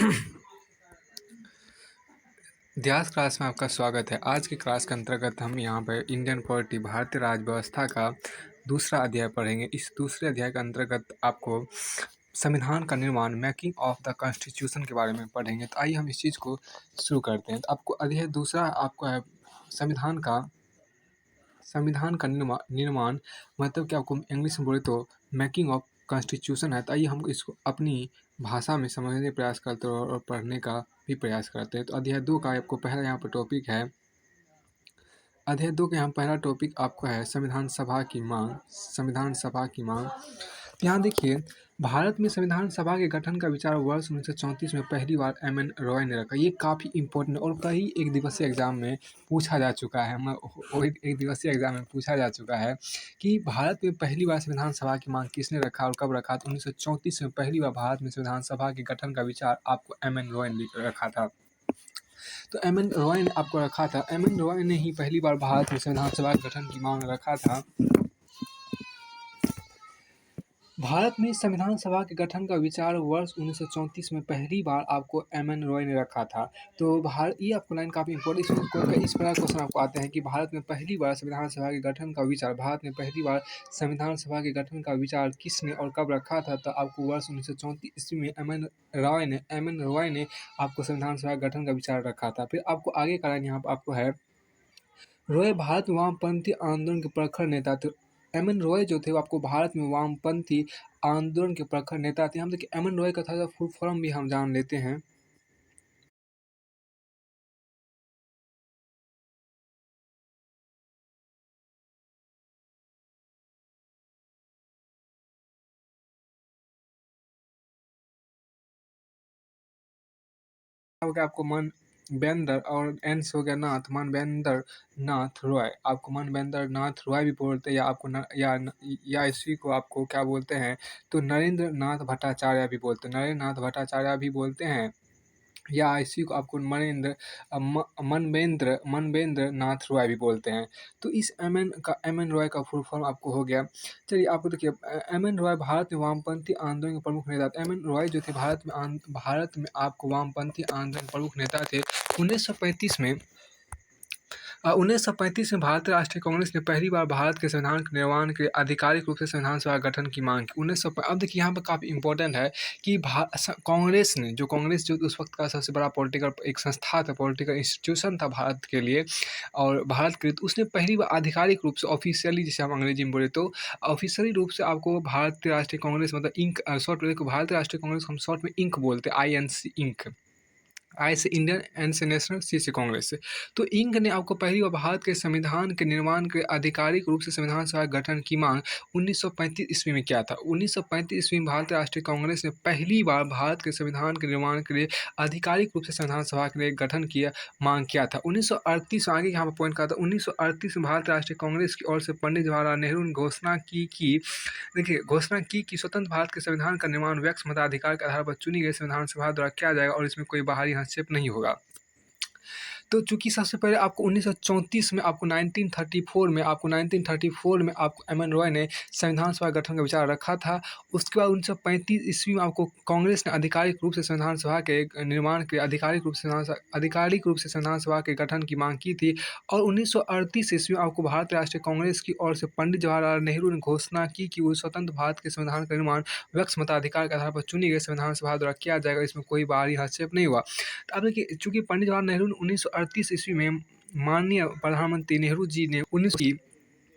इतिहास क्लास में आपका स्वागत है। आज की क्लास के अंतर्गत हम यहाँ पर इंडियन पॉलिटी भारतीय राज्य व्यवस्था का दूसरा अध्याय पढ़ेंगे। इस दूसरे अध्याय के अंतर्गत आपको संविधान का निर्माण, मेकिंग ऑफ द कॉन्स्टिट्यूशन के बारे में पढ़ेंगे। तो आइए हम इस चीज़ को शुरू करते हैं। तो आपको अध्याय दूसरा आपको है संविधान का निर्माण मतलब कि आपको इंग्लिश में बोले तो मेकिंग ऑफ कॉन्स्टिट्यूशन है। तो आइए हम इसको अपनी भाषा में समझने का प्रयास करते हैं और पढ़ने का भी प्रयास करते हैं। तो अध्याय 2 का आपको पहला यहाँ पर टॉपिक है। अध्याय 2 का यहाँ पहला टॉपिक आपको है संविधान सभा की मांग। संविधान सभा की मांग, तो यहाँ देखिए, भारत में संविधान सभा के गठन का विचार वर्ष 1934 में पहली बार एम.एन. रॉय ने रखा। ये काफ़ी इंपॉर्टेंट और कई एक दिवसीय एग्जाम में पूछा जा चुका है। एक दिवसीय एग्जाम में पूछा जा चुका है कि भारत में पहली बार संविधान सभा की मांग किसने रखा और कब रखा। तो 1934 में पहली बार भारत में संविधान सभा के गठन का विचार आपको एम.एन. रॉय ने रखा था। तो एम.एन. रॉय ने आपको रखा था। एम.एन. रॉय ने ही पहली बार भारत में संविधान सभा के गठन की मांग रखा था। भारत में संविधान सभा के गठन का विचार वर्ष 1934 में पहली बार आपको एम.एन. रॉय ने रखा था। तो ये आपको लाइन काफ़ी इंपॉर्टेंट। इस प्रकार क्वेश्चन आपको आते हैं कि भारत में पहली बार संविधान सभा के गठन का विचार, भारत में पहली बार संविधान सभा के गठन का विचार किसने और कब रखा था। तो आपको वर्ष 1934 ईस्वी में एम.एन. रॉय ने आपको संविधान सभा के गठन का विचार रखा था। फिर आपको आगे का लाइन यहाँ पर आपको है, रॉय भारत में वामपंथी आंदोलन के प्रखर नेता थे। एम.एन. रॉय जो थे वो आपको भारत में वामपंथी आंदोलन के प्रखर नेता थे। हम देखिए एम.एन. रॉय का थोड़ा सा फुल फॉर्म भी हम जान लेते हैं। हो गया आपको मनवेंद्र और एन से हो गया नाथ, मनवेंद्र नाथ रॉय। आपको मनवेंद्र नाथ रॉय भी बोलते हैं या आपको या इसी को आपको क्या बोलते हैं तो नरेंद्र नाथ भट्टाचार्य भी बोलते हैं। नरेंद्र नाथ भट्टाचार्य भी बोलते हैं या इसी को आपको मनवेंद्र नाथ रॉय भी बोलते हैं। तो इस एम.एन. रॉय का फुल फॉर्म आपको हो गया। चलिए आपको देखिए, एम.एन. रॉय भारत में वामपंथी आंदोलन के प्रमुख नेता थे। एम.एन. रॉय जो थे भारत में आपको वामपंथी आंदोलन के प्रमुख नेता थे। 1935 में 1935 में भारतीय राष्ट्रीय कांग्रेस ने पहली बार भारत के संविधान के निर्माण के लिए आधिकारिक रूप से संविधान सभा गठन की मांग की। अब देखिए यहाँ पर काफ़ी इंपॉर्टेंट है कि कांग्रेस जो उस वक्त का सबसे बड़ा पॉलिटिकल एक संस्था था, पॉलिटिकल इंस्टीट्यूशन था भारत के लिए और भारत के लिए, तो उसने पहली बार आधिकारिक रूप से ऑफिशियली, जिसे हम अंग्रेजी में बोले तो ऑफिशियली रूप से आपको भारतीय राष्ट्रीय कांग्रेस मतलब इंक शॉर्ट में, भारतीय राष्ट्रीय कांग्रेस हम शॉर्ट में इंक बोलते हैं, INC इंक। आई से इंडियन, एन से नेशनल, सी से कांग्रेस से। तो इंक ने आपको पहली बार भारत के संविधान के निर्माण के आधिकारिक रूप से संविधान सभा गठन की मांग 1935 ईस्वी में किया था। 1935 ईस्वी में भारतीय राष्ट्रीय कांग्रेस ने पहली बार भारत के संविधान के निर्माण के लिए आधिकारिक रूप से संविधान सभा के लिए गठन किया मांग किया था। 1938 आगे यहाँ पर पॉइंट कहा था, 1938 में भारतीय राष्ट्रीय कांग्रेस की ओर से पंडित जवाहरलाल नेहरू ने घोषणा की कि स्वतंत्र भारत के संविधान का निर्माण व्यक्ति मताधिकार के आधार पर चुनी गई संविधान सभा द्वारा किया जाएगा और इसमें कोई बाहरी हस्तक्षेप नहीं होगा। तो चूंकि सबसे पहले आपको 1934 में आपको 1934 में आपको एम.एन. रॉय ने संविधान सभा गठन का विचार रखा था। उसके बाद 1935 ईस्वी में आपको कांग्रेस ने आधिकारिक रूप से संविधान सभा के निर्माण के आधिकारिक रूप से संविधान सभा के गठन की मांग की थी। और 1938 ईस्वी में आपको भारतीय राष्ट्रीय कांग्रेस की ओर से पंडित जवाहरलाल नेहरू ने घोषणा की कि वो स्वतंत्र भारत के संविधान का निर्माण व्यक्ति मताधिकार के आधार पर चुनी गई संविधान सभा द्वारा किया जाएगा, इसमें कोई बाहरी हस्तक्षेप नहीं हुआ। तो अब देखिए, चूंकि पंडित जवाहरलाल नेहरू ने 1938 ईस्वी में माननीय प्रधानमंत्री नेहरू जी ने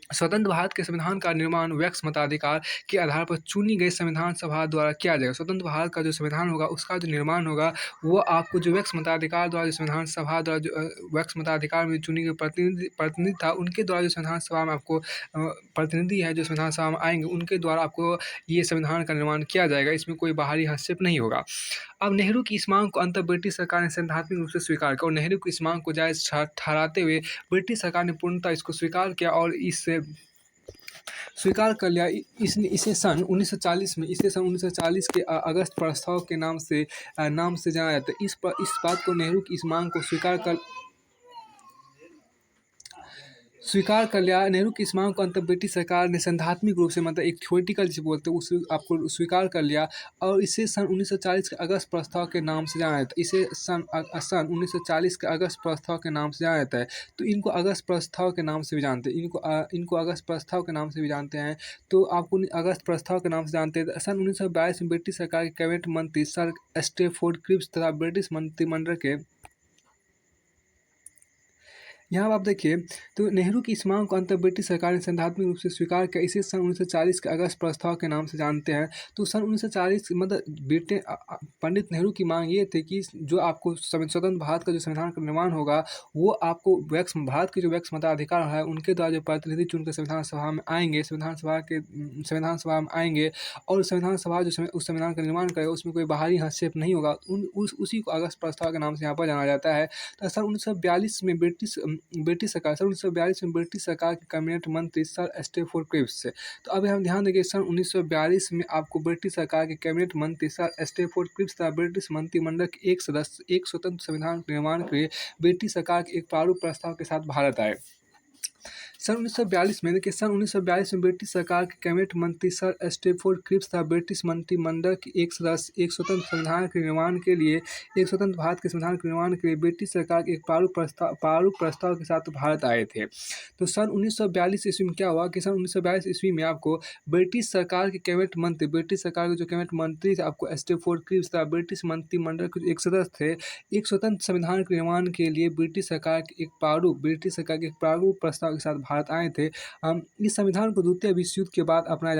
स्वतंत्र भारत के संविधान का निर्माण व्यक्ति मताधिकार के आधार पर चुनी गई संविधान सभा द्वारा किया जाएगा। स्वतंत्र भारत का जो संविधान होगा उसका जो निर्माण होगा वो आपको जो व्यक्ति मताधिकार द्वारा जो संविधान सभा द्वारा जो व्यक्ति मताधिकार में चुनी गई प्रतिनिधि था उनके द्वारा जो संविधान सभा में आपको प्रतिनिधि है जो संविधान सभा में आएंगे उनके द्वारा आपको ये संविधान का निर्माण किया जाएगा, इसमें कोई बाहरी हस्तक्षेप नहीं होगा। अब नेहरू की इस मांग को अंतर ब्रिटिश सरकार ने सैद्धांतिक रूप से स्वीकार किया और नेहरू की इस मांग को जायज़ ठहराते हुए ब्रिटिश सरकार ने पूर्णतः इसको स्वीकार किया और इससे स्वीकार कर लिया। इसे सन 1940 के अगस्त प्रस्ताव के नाम से जाना जाता है। इस बात को नेहरू की इस मांग को स्वीकार कर लिया। नेहरू की इस मांग को अंत ब्रिटिश सरकार ने सैद्धांतिक रूप से मतलब एक थ्योरेटिकल जिसे बोलते हैं उसे आपको स्वीकार कर लिया और इसे सन 1940 के अगस्त प्रस्ताव के नाम से जाना जाता है। इसे सन 1940 के अगस्त प्रस्ताव के नाम से जाना जाता है। तो इनको अगस्त प्रस्ताव के नाम से भी जानते हैं, इनको अगस्त प्रस्ताव के नाम से भी जानते हैं। तो आपको अगस्त प्रस्ताव के नाम से जानते हैं। सन 1942 में ब्रिटिश सरकार के कैबिनेट मंत्री सर स्टेफोर्ड क्रिप्स तथा ब्रिटिश मंत्रिमंडल के यहाँ आप देखिए, तो नेहरू की इस मांग को अंतर ब्रिटिश सरकार ने सैद्धांतिक रूप से स्वीकार किया। इसे सन 1940 के अगस्त प्रस्ताव के नाम से जानते हैं। तो सन 1940 मतलब पंडित नेहरू की मांग ये थी कि जो आपको स्वतंत्र भारत का जो संविधान का निर्माण होगा, वो आपको भारत के जो व्यक्ति मताधिकार है उनके द्वारा जो प्रतिनिधि चुनकर संविधान सभा में आएंगे, संविधान सभा में आएंगे और संविधान सभा जो उस संविधान का निर्माण करेगा उसमें कोई बाहरी हस्तक्षेप नहीं होगा। उसी को अगस्त प्रस्ताव के नाम से यहाँ पर जाना जाता है। तो सन 1942 में ब्रिटिश सरकार सन 1942 में ब्रिटिश सरकार के कैबिनेट मंत्री सर स्टेफोर्ड क्रिप्स से। तो अभी हम ध्यान देंगे, सन 1942 में आपको ब्रिटिश सरकार के कैबिनेट मंत्री सर स्टेफोर्ड क्रिप्स तथा ब्रिटिश मंत्रिमंडल के एक सदस्य एक स्वतंत्र संविधान के निर्माण के लिए ब्रिटिश सरकार के एक प्रारूप प्रस्ताव के साथ भारत आए। सन 1942 में देखिए, सन 1942 में ब्रिटिश सरकार के कैबिनेट मंत्री सर स्टेफोर्ड क्रिप्स तथा ब्रिटिश मंत्रिमंडल के एक सदस्य एक स्वतंत्र संविधान के निर्माण के लिए एक स्वतंत्र भारत के संविधान के निर्माण के लिए ब्रिटिश सरकार के एक प्रारूप प्रस्ताव के साथ भारत आए थे। तो सन 1942 ईस्वी में क्या हुआ कि सन 1942 ईस्वी में आपको ब्रिटिश सरकार के कैबिनेट मंत्री, ब्रिटिश सरकार के जो कैबिनेट मंत्री थे आपको स्टेफोर्ड क्रिप्स तथा ब्रिटिश मंत्रिमंडल के जो एक सदस्य थे एक स्वतंत्र संविधान के निर्माण के लिए ब्रिटिश सरकार के एक प्रारूप प्रस्ताव के साथ भारत आए थे। इस संविधान को द्वितीय विश्व युद्ध के बाद अपनाया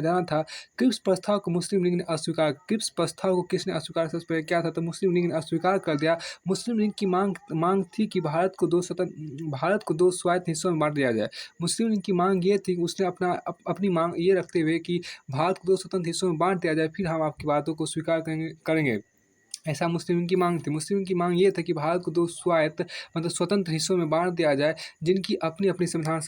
जाना था। क्रिप्स प्रस्ताव को मुस्लिम लीग ने अस्वीकार। क्रिप्स प्रस्ताव को किसने अस्वीकार सबसे पहले किया था? तो मुस्लिम लीग ने अस्वीकार कर दिया। मुस्लिम लीग की मांग थी कि भारत को दो स्वायत्त हिस्सों में बांट दिया जाए। मुस्लिम लीग की मांग ये थी कि उसने अपनी मांग ये रखते हुए कि भारत को दो स्वतंत्र हिस्सों में बांट दिया जाए, फिर हम आपकी बातों को स्वीकार करेंगे। ऐसा मुस्लिम लीग की मांग थी। मुस्लिम लीग की मांग ये था कि भारत को दो स्वायत्त मतलब स्वतंत्र हिस्सों में बांट दिया जाए, जिनकी अपनी अपनी संविधान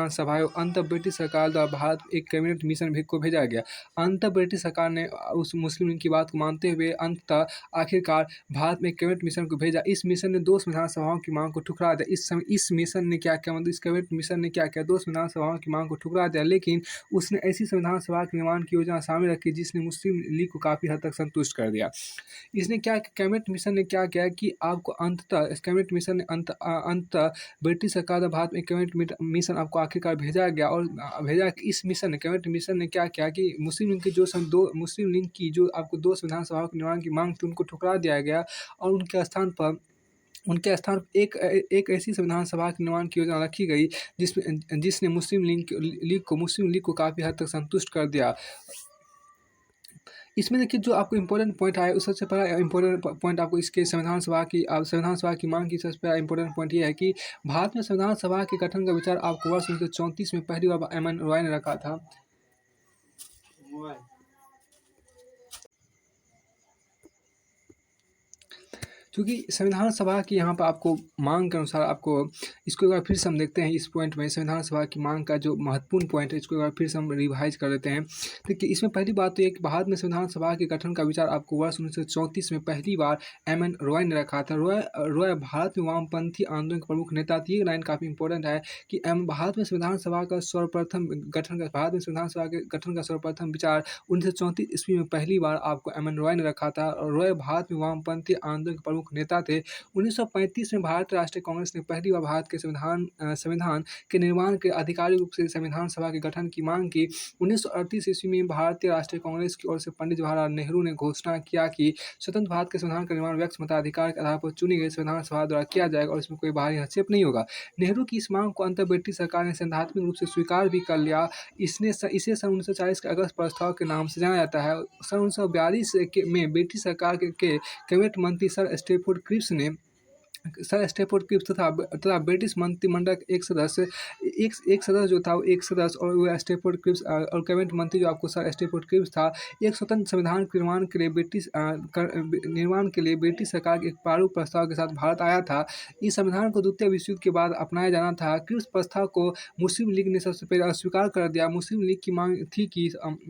सभाएं हों। अंत ब्रिटिश सरकार द्वारा भारत एक कैबिनेट मिशन को भेजा गया। अंत ब्रिटिश सरकार ने उस मुस्लिम लीग की बात को मानते हुए अंततः आखिरकार भारत में एक कैबिनेट मिशन को भेजा। इस मिशन ने दो संविधान सभाओं की मांग को ठुकरा दिया। इस मिशन ने क्या किया, मतलब इस कैबिनेट मिशन ने क्या किया, दो संविधान सभाओं की मांग को ठुकरा दिया, लेकिन उसने ऐसी संविधान सभा के निर्माण की योजना शामिल रखी जिसने मुस्लिम लीग को काफ़ी हद तक संतुष्ट कर दिया। इसने क्या कैबिनेट मिशन ने क्या किया कि आपको अंततः इस कैबिनेट मिशन ने अंततः ब्रिटिश सरकार द्वारा भारत में कैबिनेट मिशन आपको आखिरकार भेजा गया और इस मिशन ने कैबिनेट मिशन ने क्या किया कि मुस्लिम लीग की जो आपको दो संविधान सभाओं के निर्माण की मांग थी उनको ठुकरा दिया गया और उनके स्थान पर एक ऐसी संविधान सभा के निर्माण की योजना रखी गई जिसने मुस्लिम लीग को काफ़ी हद तक संतुष्ट कर दिया। इसमें देखिए जो आपको इम्पोर्टेंट पॉइंट आया उस सबसे पहला इम्पोर्टेंट पॉइंट आपको इसके संविधान सभा की मांग की सबसे पहला इम्पोर्टेंट पॉइंट ये है कि भारत में संविधान सभा के गठन का विचार आपको वर्ष 1934 में पहली बार एम एन रॉय ने रखा था। क्योंकि संविधान सभा की यहाँ पर आपको मांग के अनुसार आपको इसको एक बार फिर से हम देखते हैं। इस पॉइंट में संविधान सभा की मांग का जो महत्वपूर्ण पॉइंट है इसको एक बार फिर से हम रिवाइज कर देते हैं। देखिए इसमें पहली बात तो ये कि भारत में संविधान सभा के गठन का विचार आपको वर्ष 1934 में पहली बार एम एन रॉय ने रखा था। रॉय भारत में वामपंथी आंदोलन के प्रमुख नेता थे। ये लाइन काफ़ी इंपॉर्टेंट है कि भारत में संविधान सभा का सर्वप्रथम विचार 1934 ईस्वी में पहली बार आपको एम एन रॉय ने रखा था। रॉय भारत में वामपंथी आंदोलन के प्रमुख नेता थे। 1935 में भारतीय राष्ट्रीय कांग्रेस ने पहली बार भारत के संविधान के निर्माण के आधिकारिक रूप से संविधान सभा के गठन की मांग की। 1938 ईस्वी में भारतीय राष्ट्रीय कांग्रेस की ओर से पंडित जवाहरलाल नेहरू ने घोषणा किया कि स्वतंत्र भारत के संविधान का निर्माण व्यक्ति मताधिकार के आधार पर चुनी गई संविधान सभा द्वारा किया जाएगा और इसमें कोई बाहरी हस्तक्षेप नहीं होगा। नेहरू की इस मांग को अंतर ब्रिटिश सरकार ने सैद्धांतिक रूप से स्वीकार भी कर लिया। इसे सन 1940 के अगस्त प्रस्ताव के नाम से जाना जाता है। सन 1942 में ब्रिटिश सरकार के कैबिनेट मंत्री सर स्टेफोर्ड क्रिप्स तथा ब्रिटिश मंत्रिमंडल एक सदस्य जो था वो एक सदस्य और वो स्टेफोर्ड क्रिप्स और कैबिनेट मंत्री जो आपको सर स्टेफोर्ड क्रिप्स था एक स्वतंत्र संविधान के निर्माण के लिए ब्रिटिश सरकार के एक प्रारूप प्रस्ताव के साथ भारत आया था। इस संविधान को द्वितीय विश्व युद्ध के बाद अपनाया जाना था। क्रिप्स प्रस्ताव को मुस्लिम लीग ने सबसे पहले अस्वीकार कर दिया। मुस्लिम लीग की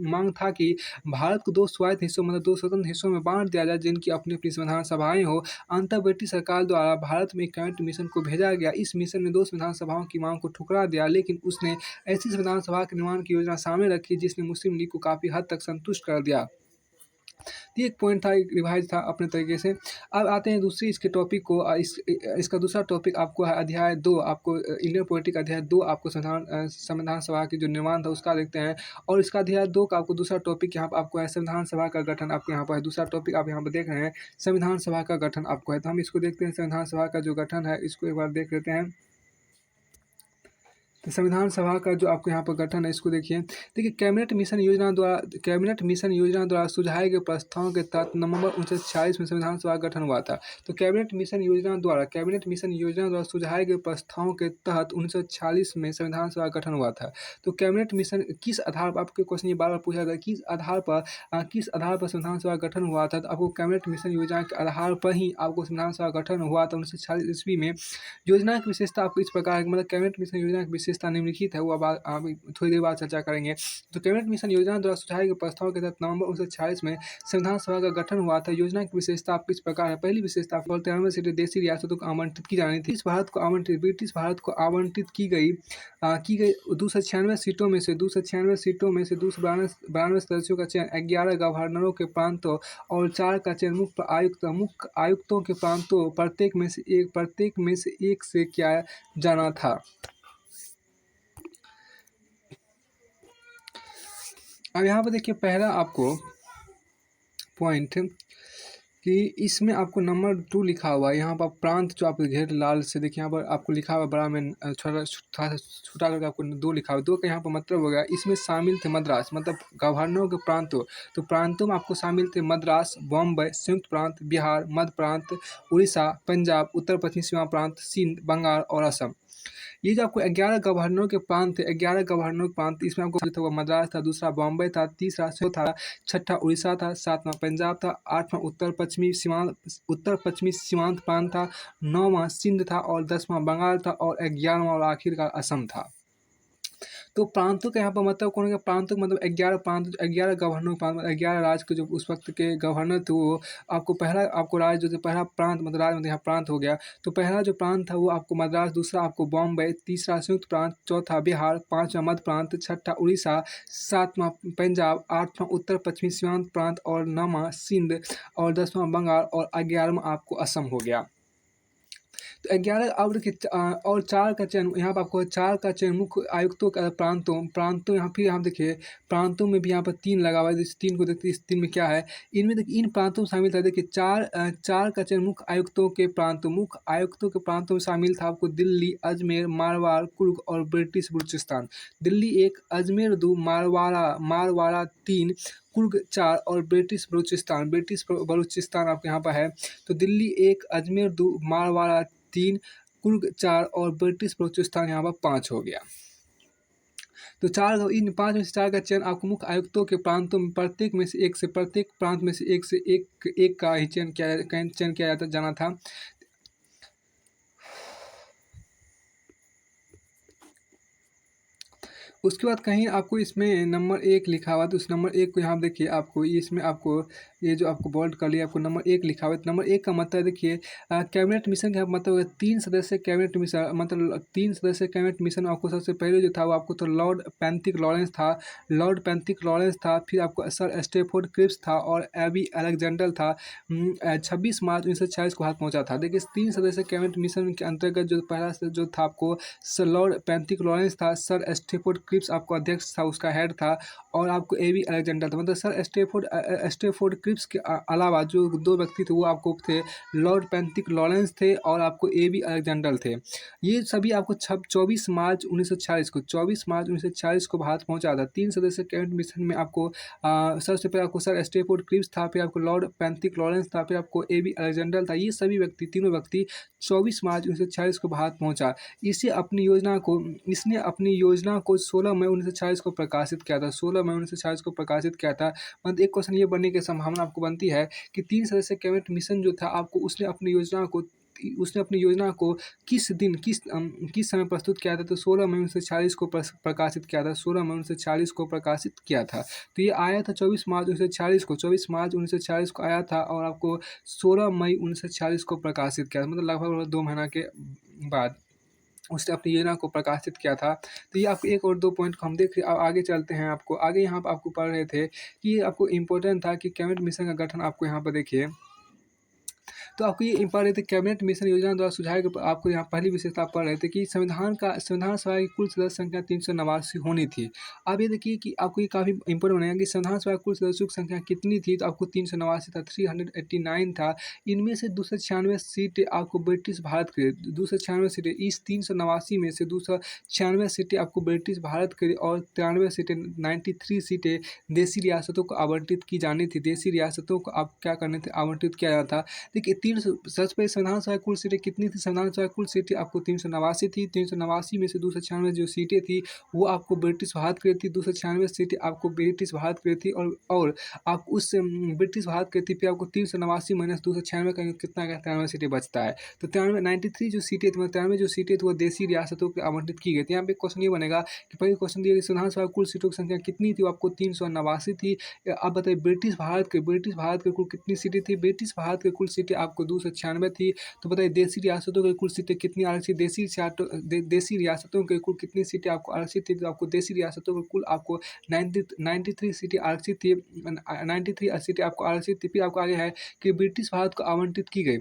मांग था कि भारत को दो स्वायत्त हिस्सों मतलब दो स्वतंत्र हिस्सों में बांट दिया जाए, जिनकी अपनी अपनी संविधान सभाएं हो। अंततः ब्रिटिश सरकार द्वारा भारत में एक कैबिनेट मिशन को भेजा गया। इस मिशन में 2 संविधान सभाओं की मांग को ठुकरा दिया, लेकिन उसने ऐसी संविधान सभा के निर्माण की योजना सामने रखी जिसने मुस्लिम लीग को काफ़ी हद तक संतुष्ट कर दिया। ये एक पॉइंट था, एक रिवाइज था अपने तरीके से। अब आते हैं दूसरी इसके टॉपिक को। इसका दूसरा टॉपिक आपको है अध्याय 2, आपको इंडियन पॉलिटिक अध्याय 2 आपको संविधान सभा की जो निर्माण था उसका देखते हैं। और इसका अध्याय 2 का आपको दूसरा टॉपिक यहाँ पर आपको है संविधान सभा का गठन, आपको यहाँ पर है। दूसरा टॉपिक आप यहाँ पर देख रहे हैं संविधान सभा का गठन आपको है। तो हम इसको देखते हैं, संविधान सभा का जो गठन है इसको एक बार देख लेते हैं। तो संविधान सभा का जो आपको यहाँ पर गठन है इसको देखिए। देखिए, कैबिनेट मिशन योजना द्वारा सुझाए गए प्रस्तावों के तहत नवंबर 1946 में संविधान सभा का गठन हुआ था। तो कैबिनेट मिशन योजना द्वारा सुझाए गए प्रस्तावों के तहत 1946 में संविधान सभा का गठन हुआ था। तो कैबिनेट मिशन किस आधार पर, आपके क्वेश्चन ये बार बार पूछा गया, किस आधार पर संविधान सभा का गठन हुआ था। तो आपको कैबिनेट मिशन योजना के आधार पर ही आपको संविधान सभा का गठन हुआ था 1946 ईस्वी में। योजना की विशेषता आपको इस प्रकार है, मतलब कैबिनेट मिशन योजना की विशेषता निम्नलिखित है, वो अब आप थोड़ी देर बाद चर्चा करेंगे। तो कैबिनेट मिशन योजना द्वारा सुझाए गए प्रस्ताव के तहत नवंबर 1946 में संविधान सभा का गठन हुआ था। योजना की विशेषता आपको इस प्रकार है। पहली विशेषता 93 सीटें देशी रियासतों को आवंटित की जानी थी। ब्रिटिश भारत को आवंटित की गई 296 सीटों में से 292 सदस्यों का चयन 11 गवर्नरों के प्रांतों और 4 का चयन मुख्य आयुक्तों के प्रांतों प्रत्येक में से एक से किया जाना था। अब यहाँ पर देखिए, पहला आपको पॉइंट कि इसमें आपको नंबर 2 लिखा हुआ है। यहाँ पर प्रांत जो आपको घेर लाल से देखिए, यहाँ पर आपको लिखा हुआ बड़ा में छोटा करके आपको 2 लिखा हुआ। 2 का यहाँ पर मतलब हो गया, इसमें शामिल थे मद्रास, मतलब गवर्नरों के प्रांतों। तो प्रांतों में आपको शामिल थे मद्रास, बॉम्बे, संयुक्त प्रांत, बिहार, मध्य प्रांत, उड़ीसा, पंजाब, उत्तर पश्चिमी सीमा प्रांत, सिंध, बंगाल और असम। ये जो आपको 11 गवर्नरों के प्रांत थे, 11 गवर्नरों के प्रांत, इसमें आपको मद्रास था, दूसरा बॉम्बे था, तीसरा था, छठा उड़ीसा था, सातवां पंजाब था, आठवां उत्तर पश्चिमी सीमांत प्रांत था, 9वां सिंध था और 10वां बंगाल था और 11वां और आखिरकार असम था। तो प्रांतों का यहाँ पर मतलब कौन है, प्रांतों का मतलब 11 प्रांत, 11 गवर्नर प्रांत, 11 राज्य के जो उस वक्त के गवर्नर थे वो आपको राज्य जो पहला प्रांत, मतलब राज्य मतलब यहाँ प्रांत हो गया। तो पहला जो प्रांत था वो आपको मद्रास, दूसरा आपको बॉम्बे, तीसरा संयुक्त प्रांत, चौथा बिहार, पाँचवां मध्य प्रांत, छठा उड़ीसा, सातवां पंजाब, आठवां उत्तर पश्चिमी सीमांत प्रांत और 9वां सिंध और 10वां बंगाल और 11वां आपको असम हो गया। तो 11 और 4 का चयन, यहाँ पर आपको 4 का चयन मुख्य आयुक्तों का प्रांतों यहाँ फिर यहाँ देखिए प्रांतों में भी यहाँ पर 3 लगा हुआ है। इस 3 को देखते हैं, इस 3 में क्या है, इनमें देखिए इन प्रांतों में शामिल था। देखिए 4 का चयन मुख्य आयुक्तों के प्रांतों में शामिल था आपको दिल्ली, अजमेर, मारवाड़, कुर्ग और ब्रिटिश बलूचिस्तान। दिल्ली 1, अजमेर 2, मारवाड़ा 3, कुर्ग 4 और ब्रिटिश बलूचिस्तान आपके यहाँ पर है। तो दिल्ली 1, अजमेर 2, मारवाड़ा 3, कुर्ग 4 और ब्रिटिश बलूचिस्तान यहाँ पर 5 हो गया। तो इन 5 में से 4 का चयन आपको मुख्य आयुक्तों के प्रांतों में प्रत्येक प्रांत में से एक का ही चयन किया जाना था। उसके बाद कहीं आपको इसमें नंबर 1 लिखा हुआ, तो उस नंबर 1 को यहाँ देखिए, आपको इसमें आपको ये जो आपको बोल्ड कर लिया, आपको नंबर 1 लिखा हुआ है। नंबर 1 का मतलब देखिए कैबिनेट मिशन का मतलब 3 सदस्य कैबिनेट मिशन, मतलब 3 सदस्य कैबिनेट मिशन। आपको सबसे पहले जो था वो आपको तो लॉर्ड पैंथिक लॉरेंस था, फिर आपको सर स्टेफोर्ड क्रिप्स था और एबी अलेक्जेंडर था। 26 मार्च 1946 को हाथ पहुँचा था। देखिए 3 सदस्य कैबिनेट मिशन के अंतर्गत जो पहला जो था आपको सर लॉर्ड पैंथिक लॉरेंस था, सर स्टेफोर्ड क्रिप्स आपको अध्यक्ष था, उसका हेड था, और आपको एबी अलेक्जेंडर था। मतलब सर स्टेफोर्ड क्रिप्स के अलावा जो 2 व्यक्ति थे वो आपको थे लॉर्ड पैंथिक लॉरेंस थे और आपको एबी अलेक्जेंडर थे। ये सभी आपको 24 मार्च 1946 को भारत पहुंचा था। 3 सदस्य कैबिनेट मिशन में आपको सबसे पहले आपको सर स्टेफोर्ड क्रिप्स था, फिर आपको लॉर्ड पैंथिक लॉरेंस था, फिर आपको एबी अलेक्जेंडर था। ये सभी व्यक्ति, तीनों व्यक्ति 24 मार्च 1946 को भारत पहुंचा। इसने अपनी योजना को 16 मई 1946 को प्रकाशित किया था। 16 मई 1946 को प्रकाशित किया था। मतलब एक क्वेश्चन ये बनने की संभावना आपको बनती है कि 3 सदस्य कैबिनेट मिशन जो था आपको उसने अपनी योजना को उसने अपनी योजना को किस दिन किस समय प्रस्तुत किया था? तो 16 मई 1940 को प्रकाशित किया था, 16 मई 1940 को प्रकाशित किया था। तो ये आया था 24 मार्च 1940 को, 24 मार्च 1940 को आया था और आपको 16 मई 1940 को प्रकाशित किया था, मतलब लगभग 2 महीना के बाद उसने अपनी योजना को प्रकाशित किया था। तो ये आपको 1 और 2 पॉइंट को हम देख आगे चलते हैं आपको। आगे यहाँ पे आपको पढ़ रहे थे कि ये आपको इम्पोर्टेंट था कि कैबिनेट मिशन का गठन आपको यहाँ पर देखिए तो आपको ये पढ़ रहे थे कैबिनेट मिशन योजना द्वारा सुझाए गए आपको यहाँ पहली विशेषता आप पढ़ रहे थे कि संविधान सभा की कुल सदस्य संख्या 389 होनी थी। अब ये देखिए कि आपको ये काफ़ी इंपॉर्टेंट बनेगा कि संविधान सभा की कुल सदस्यों की संख्या कितनी थी, तो आपको 389 था, 389 था। इनमें से 296 सीटें आपको ब्रिटिश भारत के 296 सीटें, इस 389 में से 296 सीटें आपको ब्रिटिश भारत के और 93 सीटें 93 सीटें देसी रियासतों को आवंटित की जानी थी। देसी रियासतों को आप क्या करने थे, आवंटित किया जाता था। देखिए 300 पे संविधान सभा की कुल सीटें कितनी थी? संविधान सभा की कुल सीटें आपको 389 थी। 389 में से 296 जो सीटें थी वो आपको ब्रिटिश भारत की थी। 296 सीटें आपको ब्रिटिश भारत की थी और आप उस ब्रिटिश भारत की थी फिर आपको 389 माइनस 296 का कितना का 93 सीटें बचता है। तो 93 जो सीटें थी, 93 जो सीटें थी वो देसी रियासतों को आवंटित की गई थी। यहाँ पे क्वेश्चन ये बनेगा कि पहले क्वेश्चन दिया कि संविधान सभा की कुल सीटों की संख्या कितनी थी? वो आपको 389 थी। आप बताइए ब्रिटिश भारत के कुल कितनी सीटें थी? ब्रिटिश भारत के कुल सीटें आपको 296 थी। तो बताइए देसी रियासतों के कुल सीटें कितनी आरक्षित? देसी रियासतों के कुल कितनी सीटें आपको आरक्षित थी? तो आपको देसी रियासतों के कुल आपको 93 सीटें आरक्षित थी। 93 सीटें आपको आरक्षित थी। फिर आपको आगे है कि ब्रिटिश भारत को आवंटित की गई।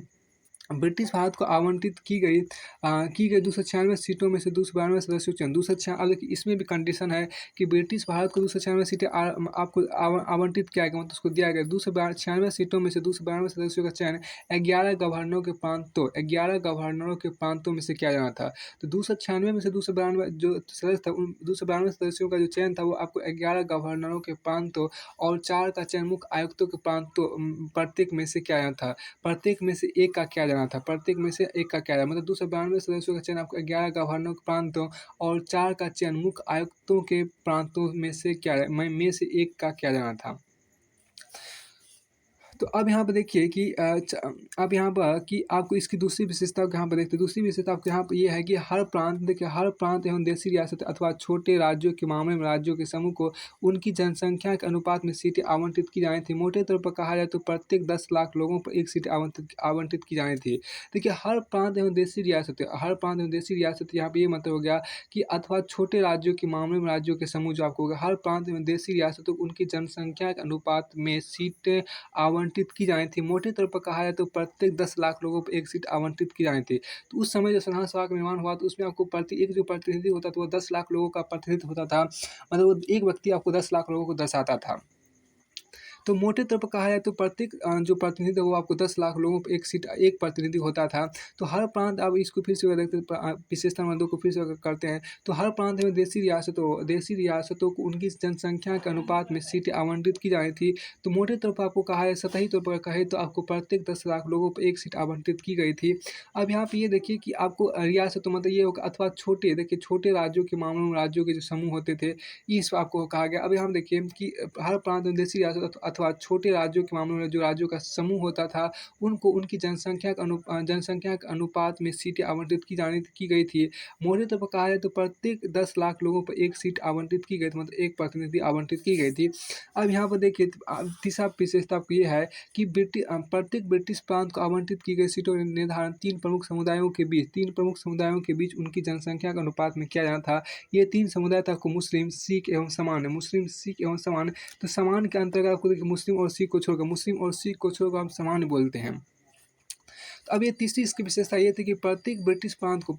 ब्रिटिश भारत को आवंटित की गई 296 सीटों में से 292 सदस्यों चयन 296। अब देखिए इसमें भी कंडीशन है कि ब्रिटिश भारत को 296 सीटें आपको आवंटित किया गया, मतलब उसको दिया गया। 296 सीटों में से 292 सदस्यों का चयन 11 गवर्नरों के प्रांतों में से किया जाना था। तो 296 में से 292 जो सदस्य था उन 292 सदस्यों का जो चयन था वो आपको 11 गवर्नरों के प्रांतों और 4 का चयन मुख्य आयुक्तों के प्रांतों प्रत्येक में से किया जाना था। प्रत्येक में से एक का किया जाना था, प्रत्येक में से एक का किया जाना, मतलब 292 सदस्यों का चयन आपको 11 गवर्नरों के प्रांतों और 4 का चयन मुख्य आयुक्तों के प्रांतों में से एक का किया जाना था। तो अब यहाँ पे देखिए कि अब यहाँ पर कि आपको इसकी दूसरी विशेषता को यहाँ पर देखते हैं। दूसरी विशेषता आपको यहाँ पर ये है कि हर प्रांत एवं देसी रियासत अथवा छोटे राज्यों के मामले में राज्यों के समूह को उनकी जनसंख्या के अनुपात में सीटें आवंटित की जानी थी। मोटे तौर पर कहा जाए तो प्रत्येक 10 लाख लोगों पर एक सीट आवंटित की जानी थी। देखिए हर प्रांत एवं देसी रियासत यहाँ पर ये मतलब हो गया कि अथवा छोटे राज्यों के मामले में राज्यों के समूह जो आपको होगा, हर प्रांत एवं देसी रियासतों को उनकी जनसंख्या के अनुपात में सीटें आवंटित की जानी थी। मोटे तौर पर कहा जाए तो प्रत्येक 10 लाख लोगों को एक सीट आवंटित की जानी थी। तो उस समय जब संविधान सभा का निर्माण हुआ तो उसमें आपको एक जो प्रतिनिधि होता था वो 10 लाख लोगों का प्रतिनिधित्व होता था, मतलब वो एक व्यक्ति आपको 10 लाख लोगों को दर्शाता था। तो मोटे तौर पर कहा जाए तो प्रत्येक जो प्रतिनिधि है वो आपको 10 लाख लोगों पर एक प्रतिनिधि होता था। तो हर प्रांत अब इसको फिर से अगर देखते हैं विशेषता नंबर 2 को फिर से अगर करते हैं तो हर प्रांत में देसी रियासतों को उनकी जनसंख्या के अनुपात में सीटें आवंटित की जानी थी। तो मोटे तौर पर आपको कहा है, सतही तौर पर कहे तो आपको प्रत्येक 10 लाख लोगों पर एक सीट आवंटित की गई थी। अब यहाँ पे ये देखिए कि आपको रियासतों मतलब ये होगा अथवा छोटे राज्यों के मामलों में राज्यों के जो समूह होते थे इस आपको कहा गया। अब यहाँ देखिए कि हर प्रांत में देसी रियासत अथवा छोटे राज्यों के मामलों में जो राज्यों का समूह होता था उनको उनकी जनसंख्या के अनुपात में सीटें आवंटित की गई थी। मोटे तौर पर कहा जाए तो प्रत्येक 10 लाख लोगों पर एक सीट आवंटित की गई थी, मतलब एक प्रतिनिधि आवंटित की गई थी। अब यहाँ पर देखिए तीसरा विशेषता आपको ये है कि प्रत्येक ब्रिटिश प्रांत को आवंटित की गई सीटों का निर्धारण तीन प्रमुख समुदायों के बीच उनकी जनसंख्या के अनुपात में किया जाना था। ये 3 समुदाय था आपको मुस्लिम, सिख एवं सामान्य। तो सामान्य के अंतर्गत आपको देखिए मुस्लिम और सिख को छोड़कर हम सामान्य बोलते हैं। तो अब ये तीसरी इसकी विशेषता ये थी कि प्रत्येक ब्रिटिश प्रांत को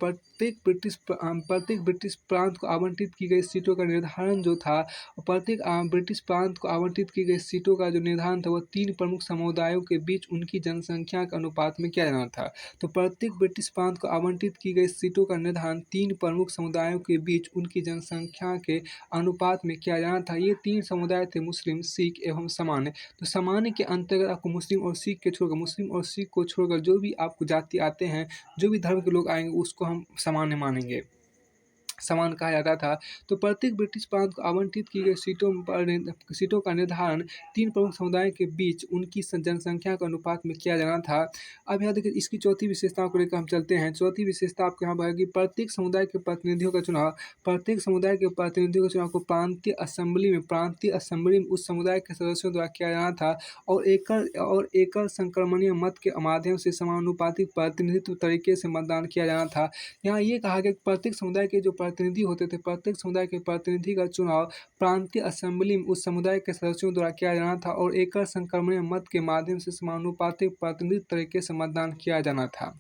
आवंटित की गई सीटों का निर्धारण जो था, प्रत्येक ब्रिटिश प्रांत को आवंटित की गई सीटों का जो निर्धारण था वो 3 प्रमुख समुदायों के बीच उनकी जनसंख्या के अनुपात में किया जाना था। तो प्रत्येक ब्रिटिश प्रांत को आवंटित की गई सीटों का निर्धारण 3 प्रमुख समुदायों के बीच उनकी जनसंख्या के अनुपात में किया जाना था। ये 3 समुदाय थे मुस्लिम, सिख एवं सामान्य। तो सामान्य के अंतर्गत आपको मुस्लिम और सिख को छोड़कर जो भी आपको जाति आते हैं, जो भी धर्म के लोग आएंगे उसको हम सामान्य मानेंगे। समान कहा जाता था। तो प्रत्येक ब्रिटिश प्रांत को आवंटित की गई सीटों का निर्धारण 3 प्रमुख समुदायों के बीच उनकी जनसंख्या के अनुपात में किया जाना था। अब यहाँ देखिए इसकी चौथी विशेषताओं को लेकर हम चलते हैं। चौथी विशेषता आपको यहाँ पर है कि प्रत्येक समुदाय के प्रतिनिधियों का चुनाव को प्रांतीय असेंबली में उस समुदाय के सदस्यों द्वारा किया जाना था और एकल संक्रमणीय मत के माध्यम से समानुपातिक प्रतिनिधित्व तरीके से मतदान किया जाना था। यहाँ ये कहा गया कि प्रत्येक समुदाय के जो प्रतिनिधि होते थे, प्रत्येक समुदाय के प्रतिनिधि का चुनाव प्रांतीय असेंबली में उस समुदाय के सदस्यों द्वारा किया जाना था और एकल संक्रमणीय मत के माध्यम से समानुपातिक प्रतिनिधित्व तरीके से मतदान किया जाना था।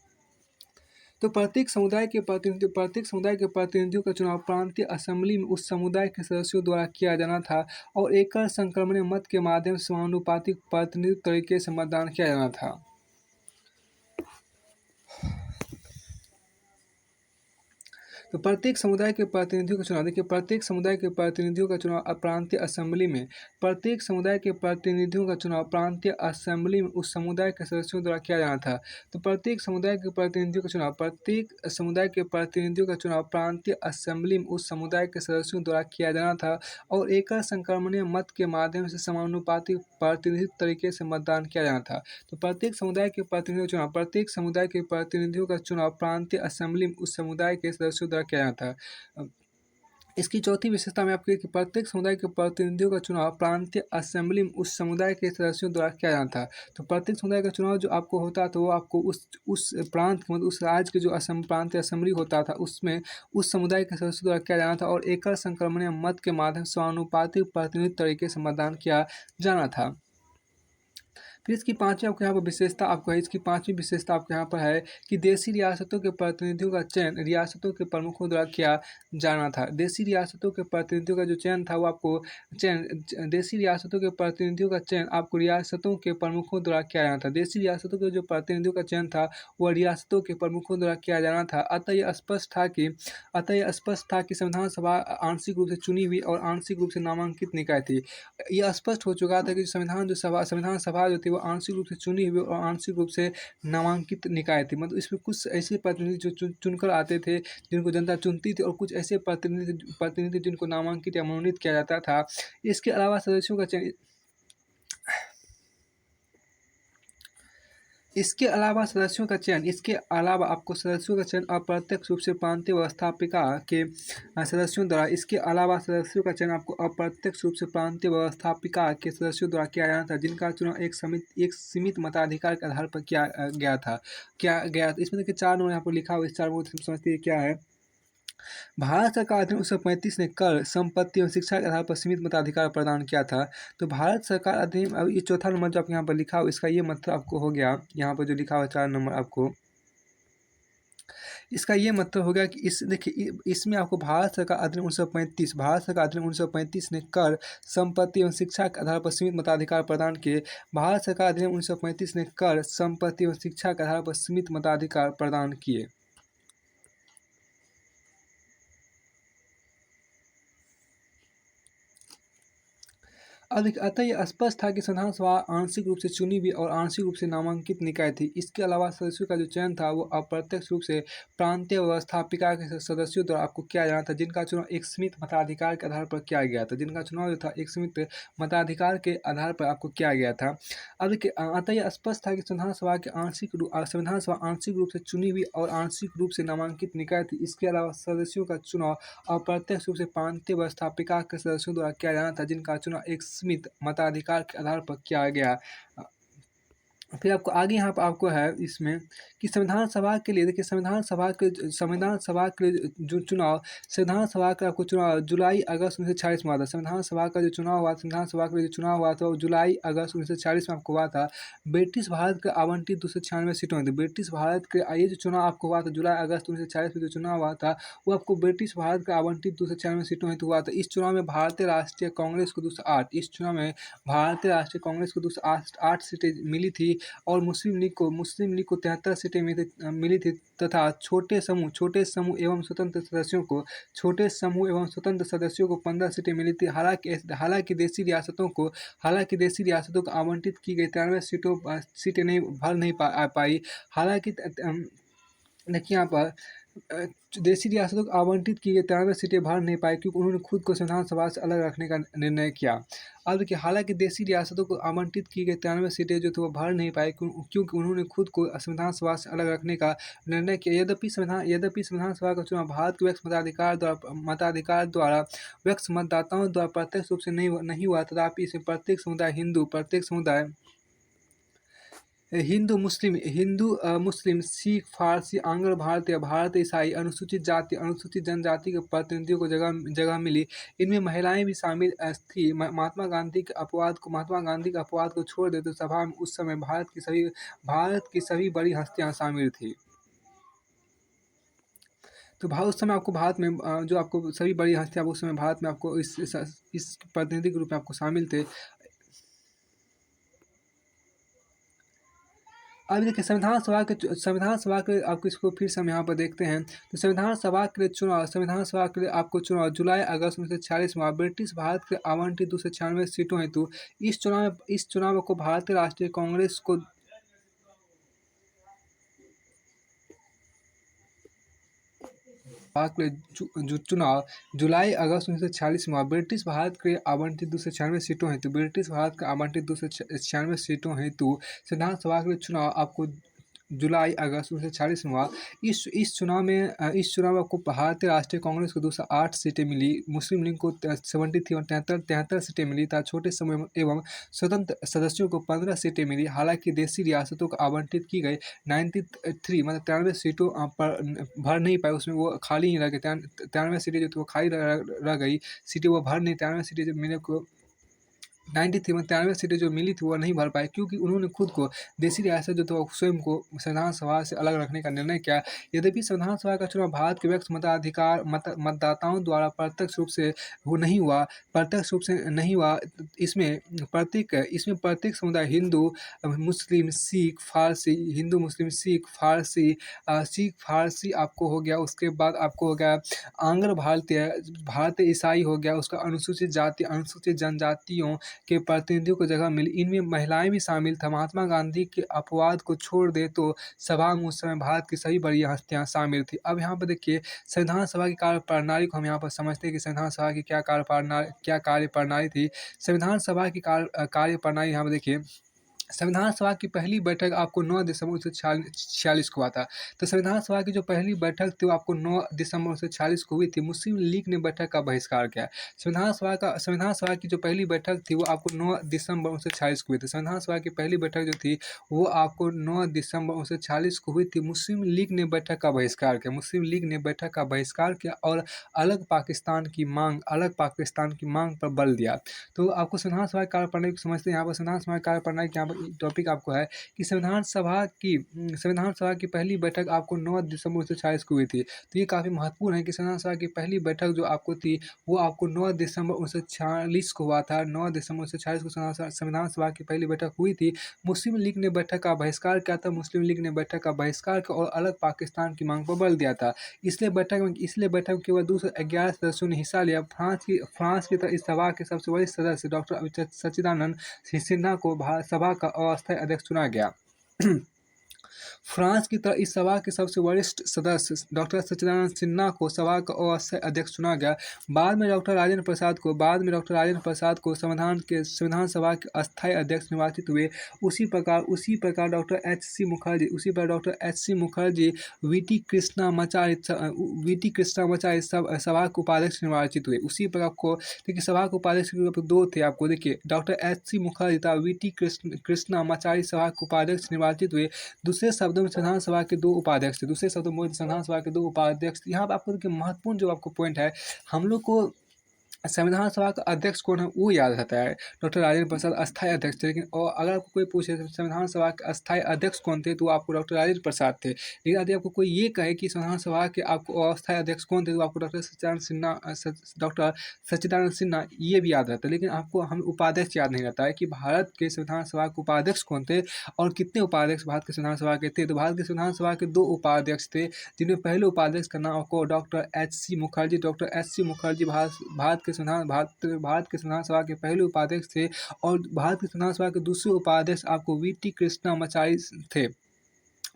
तो प्रत्येक समुदाय के प्रतिनिधियों का चुनाव प्रांतीय असेंबली में उस समुदाय के सदस्यों द्वारा किया जाना था और एकल संक्रमणीय मत के माध्यम से समानुपातिक प्रतिनिधित्व तरीके से मतदान किया जाना था। तो प्रत्येक समुदाय के प्रतिनिधियों का चुनाव देखिए, प्रत्येक समुदाय के प्रतिनिधियों का चुनाव प्रांतीय असेंबली में उस समुदाय के सदस्यों द्वारा किया जाना था। तो प्रत्येक समुदाय के प्रतिनिधियों का चुनाव प्रांतीय असेंबली में उस समुदाय के सदस्यों द्वारा किया जाना था और एकल संक्रमणीय मत के माध्यम से समानुपातिक प्रतिनिधित्व तरीके से मतदान किया जाना था। तो प्रत्येक समुदाय के प्रतिनिधियों का चुनाव प्रांतीय असेंबली में उस समुदाय के सदस्यों द्वारा किया जाना था। इसकी चौथी विशेषता में आपको कि प्रत्येक समुदाय के प्रतिनिधियों का चुनाव प्रांतीय असेंबली में उस समुदाय के सदस्यों द्वारा किया जाना था। तो प्रत्येक समुदाय का चुनाव जो आपको होता तो वो आपको उस प्रांत मतलब उस राज्य के जो प्रांतीय असेंबली होता था उसमें उस समुदाय के सदस्यों द्वारा किया जाना था और एकल संक्रमणीय मत के माध्यम से समानुपातिक प्रतिनिधित्व तरीके से मतदान किया जाना था। फिर इसकी पांचवी आपको यहाँ पर विशेषता आपको है, इसकी पांचवी विशेषता आपको यहाँ पर है कि देशी रियासतों के प्रतिनिधियों का चयन रियासतों के प्रमुखों द्वारा किया जाना था। देशी रियासतों के प्रतिनिधियों का जो चयन था वो आपको देशी रियासतों के प्रतिनिधियों का चयन आपको रियासतों के प्रमुखों द्वारा किया जाना था। देशी रियासतों के जो प्रतिनिधियों का चयन था वह रियासतों के प्रमुखों द्वारा किया जाना था। अतः यह स्पष्ट था कि संविधान सभा आंशिक रूप से चुनी हुई और आंशिक रूप से नामांकित निकाय थी। यह स्पष्ट हो चुका था कि संविधान सभा जो थी वो आंशिक रूप से चुनी हुई और आंशिक रूप से नामांकित निकाय थी। मतलब इसमें कुछ ऐसे प्रतिनिधि जो चुनकर आते थे जिनको जनता चुनती थी और कुछ ऐसे प्रतिनिधि जिनको नामांकित या मनोनीत किया जाता था। इसके अलावा सदस्यों का चयन इसके अलावा आपको सदस्यों का चयन अप्रत्यक्ष रूप से प्रांतीय व्यवस्थापिका के सदस्यों द्वारा किया जाना था, जिनका चुनाव एक सीमित मताधिकार के आधार पर किया गया था। इसमें देखिए 4 नंबर यहाँ पर लिखा हुआ, इस 4 नंबर समझते हैं क्या है। भारत सरकार अधिनियम 1935 ने कर, संपत्ति और शिक्षा के आधार पर सीमित मताधिकार प्रदान किया था। तो भारत सरकार अधिनियम, अब ये चौथा नंबर जो आपको यहाँ पर लिखा हो इसका ये मतलब आपको हो गया, यहाँ पर जो लिखा हुआ 4 नंबर आपको, इसका ये मतलब हो गया कि देखिए इसमें आपको भारत सरकार अधिनियम 1935 ने कर, संपत्ति एवं शिक्षा के आधार पर सीमित मताधिकार प्रदान किए। भारत सरकार अधिनियम 1935 ने कर, संपत्ति एवं शिक्षा के आधार पर सीमित मताधिकार प्रदान किए। अतः यह स्पष्ट था कि संविधान सभा आंशिक रूप से चुनी हुई और आंशिक रूप से नामांकित निकाय थी। इसके अलावा सदस्यों का जो चयन था वो अप्रत्यक्ष रूप से प्रांतीय व्यवस्थापिका के सदस्यों द्वारा आपको किया जाना था, जिनका चुनाव एक सीमित मताधिकार के आधार पर किया गया था। एक सीमित मताधिकार के आधार पर आपको किया गया था। अब देखिए अतः यह स्पष्ट था कि संविधान सभा आंशिक रूप से चुनी हुई और आंशिक रूप से नामांकित निकाय थी। इसके अलावा सदस्यों का चुनाव अप्रत्यक्ष रूप से प्रांतीय व्यवस्थापिका के सदस्यों द्वारा किया जाना था, जिनका चुनाव एक सीमित मताधिकार के आधार पर किया गया। फिर आपको आगे यहाँ पर आपको है इसमें कि संविधान सभा के लिए देखिए संविधान सभा के जो चुनाव आपको चुनाव जुलाई अगस्त 1946 में हुआ था। संविधान सभा का जो चुनाव हुआ था वो जुलाई अगस्त 1946 में आपको हुआ था। ब्रिटिश भारत के आवंटित 296 सीटों थी। ब्रिटिश भारत के ये जो चुनाव आपको हुआ था जुलाई अगस्त 1946 में जो चुनाव हुआ था वो आपको ब्रिटिश भारत का आवंटित 296 सीटों हेतु हुआ था। इस चुनाव में भारतीय राष्ट्रीय कांग्रेस को 208 सीटें मिली थी और मुस्लिम लीग को 73 सीटें मिली थी तथा छोटे समूह एवं स्वतंत्र सदस्यों को 15 सीटें मिली थी। हालांकि देशी रियासतों को आवंटित की गई 93 सीटें नहीं भर नहीं पाई। हालांकि देखिए यहाँ पर अ, देशी रियासतों को आवंटित की गई 93 सीटें भर नहीं पाई क्योंकि उन्होंने खुद को संविधान सभा से अलग रखने का निर्णय किया। अब देखिए, हालाँकि देशी रियासतों को आवंटित की गई 93 सीटें जो थी वो भर नहीं पाई क्योंकि उन्होंने खुद को संविधान सभा से अलग रखने का निर्णय किया। यद्यपि संविधान सभा का चुनाव भारत के व्यक्ति मताधिकार द्वारा व्यक्ति मतदाताओं द्वारा प्रत्यक्ष रूप से नहीं हुआ, तथापि इसमें प्रत्येक समुदाय हिंदू, मुस्लिम, सिख, फारसी, आंग्ल भारतीय, भारत ईसाई, अनुसूचित जाति, अनुसूचित जनजाति के प्रतिनिधियों को जगह जगह मिली। इनमें महिलाएं भी शामिल थी। महात्मा गांधी के अपवाद को छोड़ दे तो सभा में उस समय भारत की सभी बड़ी हस्तियां शामिल थी। तो उस समय आपको भारत में जो आपको सभी बड़ी हस्तियां उस समय भारत में आपको इस प्रतिनिधि के रूप में आपको शामिल थे। अब देखिए, संविधान सभा के आपको इसको फिर से हम यहाँ पर देखते हैं। तो संविधान सभा के लिए आपको चुनाव जुलाई अगस्त 1946 में हुआ। ब्रिटिश भारत के आवंटित 296 सीटों हेतु इस चुनाव को भारतीय राष्ट्रीय कांग्रेस को सभा के लिए चुनाव जुलाई अगस्त 1946 में हुआ। ब्रिटिश भारत के आवंटित 296 सीटों हेतु संविधान सभा के लिए चुनाव आपको जुलाई अगस्त 1946 में हुआ। इस चुनाव में आपको भारतीय राष्ट्रीय कांग्रेस को 208 सीटें मिली, मुस्लिम लीग को 73 और 73 सीटें मिली तथा छोटे समूह एवं स्वतंत्र सदस्यों को 15 सीटें मिली। हालांकि देशी रियासतों को आवंटित की गई 93 मतलब 93 सीटों पर भर नहीं पाए, उसमें वो खाली ही रह गए। 93 सीटें जो थी वो खाली रह गई, सीटें वो भर नहीं 93 सीटें जो मिले को 93 में 93 सीटें जो मिली थी वो नहीं भर पाई क्योंकि उन्होंने खुद को देशी रियासत जो था स्वयं को संविधान सभा से अलग रखने का निर्णय किया। यद्यपि संविधान सभा का चुनाव भारत के व्यक्ति मतदाताओं द्वारा प्रत्यक्ष रूप से नहीं हुआ। इसमें प्रत्येक समुदाय सिख फारसी आपको हो गया। उसके बाद आपको हो गया आंग्ल भारतीय ईसाई हो गया। उसका अनुसूचित जनजातियों के प्रतिनिधियों को जगह मिली। इनमें महिलाएं भी शामिल था। महात्मा गांधी के अपवाद को छोड़ दे तो सभा में उस समय भारत की सभी बड़ी हस्तियां शामिल थी। अब यहाँ पर देखिए, संविधान सभा की कार्यप्रणाली को हम यहाँ पर समझते हैं कि संविधान सभा की क्या कार्यप्रणाली थी। संविधान सभा की कार्यप्रणाली यहाँ पर देखिए, संविधान सभा की पहली बैठक आपको 9 दिसंबर 1946 को हुआ था। तो संविधान सभा की जो पहली बैठक थी वो आपको 9 दिसंबर 1946 को हुई थी। मुस्लिम लीग ने बैठक का बहिष्कार किया। संविधान सभा की जो पहली बैठक थी वो आपको 9 दिसंबर 1946 को हुई थी। संविधान सभा की पहली बैठक जो थी वो आपको 9 दिसंबर 1946 को हुई थी। मुस्लिम लीग ने बैठक का बहिष्कार किया और अलग पाकिस्तान की मांग पर बल दिया। तो आपको संविधान सभा की कार्यप्रणाली को समझते हैं। यहाँ पर संविधान सभा की कार्यप्रणाली के यहाँ पर टॉपिक आपको है कि संविधान सभा की पहली बैठक आपको 9 दिसंबर 1946 को हुई थी। तो ये काफ़ी महत्वपूर्ण है कि संविधान सभा की पहली बैठक जो आपको थी वो आपको 9 दिसंबर 1946 को हुआ था। 9 दिसंबर 1946 को संविधान सभा की पहली बैठक हुई थी। मुस्लिम लीग ने बैठक का बहिष्कार किया था। मुस्लिम लीग ने बैठक का बहिष्कार किया और अलग पाकिस्तान की मांग पर बल दिया था। इसलिए बैठक में केवल 211 सदस्यों ने हिस्सा लिया। फ्रांस की तरह इस सभा के सबसे वरिष्ठ सदस्य डॉक्टर सच्चिदानंद सिन्हा को सभा का अस्थायी अध्यक्ष चुना गया। फ्रांस की तरह इस सभा के सबसे वरिष्ठ सदस्य डॉक्टर सच्चिदानंद सिन्हा को सभा का अस्थायी अध्यक्ष चुना गया। बाद में डॉक्टर राजेंद्र प्रसाद को संविधान सभा के अस्थायी अध्यक्ष निर्वाचित हुए। उसी प्रकार doctor H C Mukherjee V T Krishnamachari सभा के उपाध्यक्ष निर्वाचित हुए। उसी प्रकार आपको देखिए, सभा के उपाध्यक्ष दो थे। आपको देखिए, डॉक्टर एच सी मुखर्जी तथा वीटी कृष्णामाचारी सभा के उपाध्यक्ष निर्वाचित हुए। दूसरे शब्दों में संविधान सभा के दो उपाध्यक्ष थे। यहाँ पर आपको देखिए, महत्वपूर्ण जो आपको पॉइंट है, हम लोग को संविधान सभा का अध्यक्ष कौन है वो याद रहता है, डॉक्टर राजेंद्र प्रसाद अस्थायी अध्यक्ष थे। लेकिन और अगर आपको कोई पूछे संविधान सभा के अस्थायी अध्यक्ष कौन थे तो आपको डॉक्टर राजेंद्र प्रसाद थे। लेकिन यदि आपको कोई ये कहे कि संविधान सभा के आपको अस्थायी अध्यक्ष कौन थे तो आपको डॉक्टर सच्चिदानंद सिन्हा ये भी याद रहता है। लेकिन आपको हम उपाध्यक्ष याद नहीं रहता है कि भारत के संविधान सभा के उपाध्यक्ष कौन थे और कितने उपाध्यक्ष भारत के संविधान सभा के थे। तो भारत के संविधान सभा के दो उपाध्यक्ष थे, जिनमें पहले उपाध्यक्ष का नाम आपको doctor H C Mukherjee Bharat के संविधान सभा के पहले उपाध्यक्ष थे। और भारत के संविधान सभा के दूसरे उपाध्यक्ष आपको वीटी कृष्णामाचारी थे।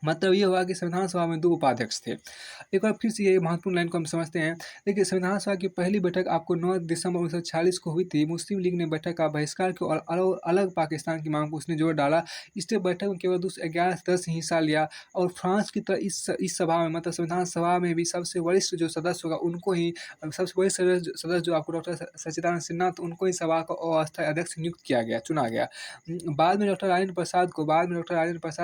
मतलब ये हुआ कि संविधान सभा में 2 उपाध्यक्ष थे। एक बार फिर से ये महत्वपूर्ण लाइन को हम समझते हैं। देखिए, संविधान सभा की पहली बैठक आपको 9 दिसंबर 1946 को हुई थी। मुस्लिम लीग ने बैठक का बहिष्कार किया और अलग पाकिस्तान की मांग को उसने जोर डाला। इसलिए बैठक में केवल 11 सदस्य ही हिस्सा लिया और फ्रांस की तरह इस सभा में, मतलब संविधान सभा में भी सबसे वरिष्ठ जो सदस्य होगा उनको ही, सबसे वरिष्ठ सदस्य जो आपको डॉक्टर सच्चिदानंद सिन्हा, तो उनको ही सभा का अस्थायी अध्यक्ष नियुक्त किया गया, चुना गया। बाद में डॉक्टर राजेंद्र प्रसाद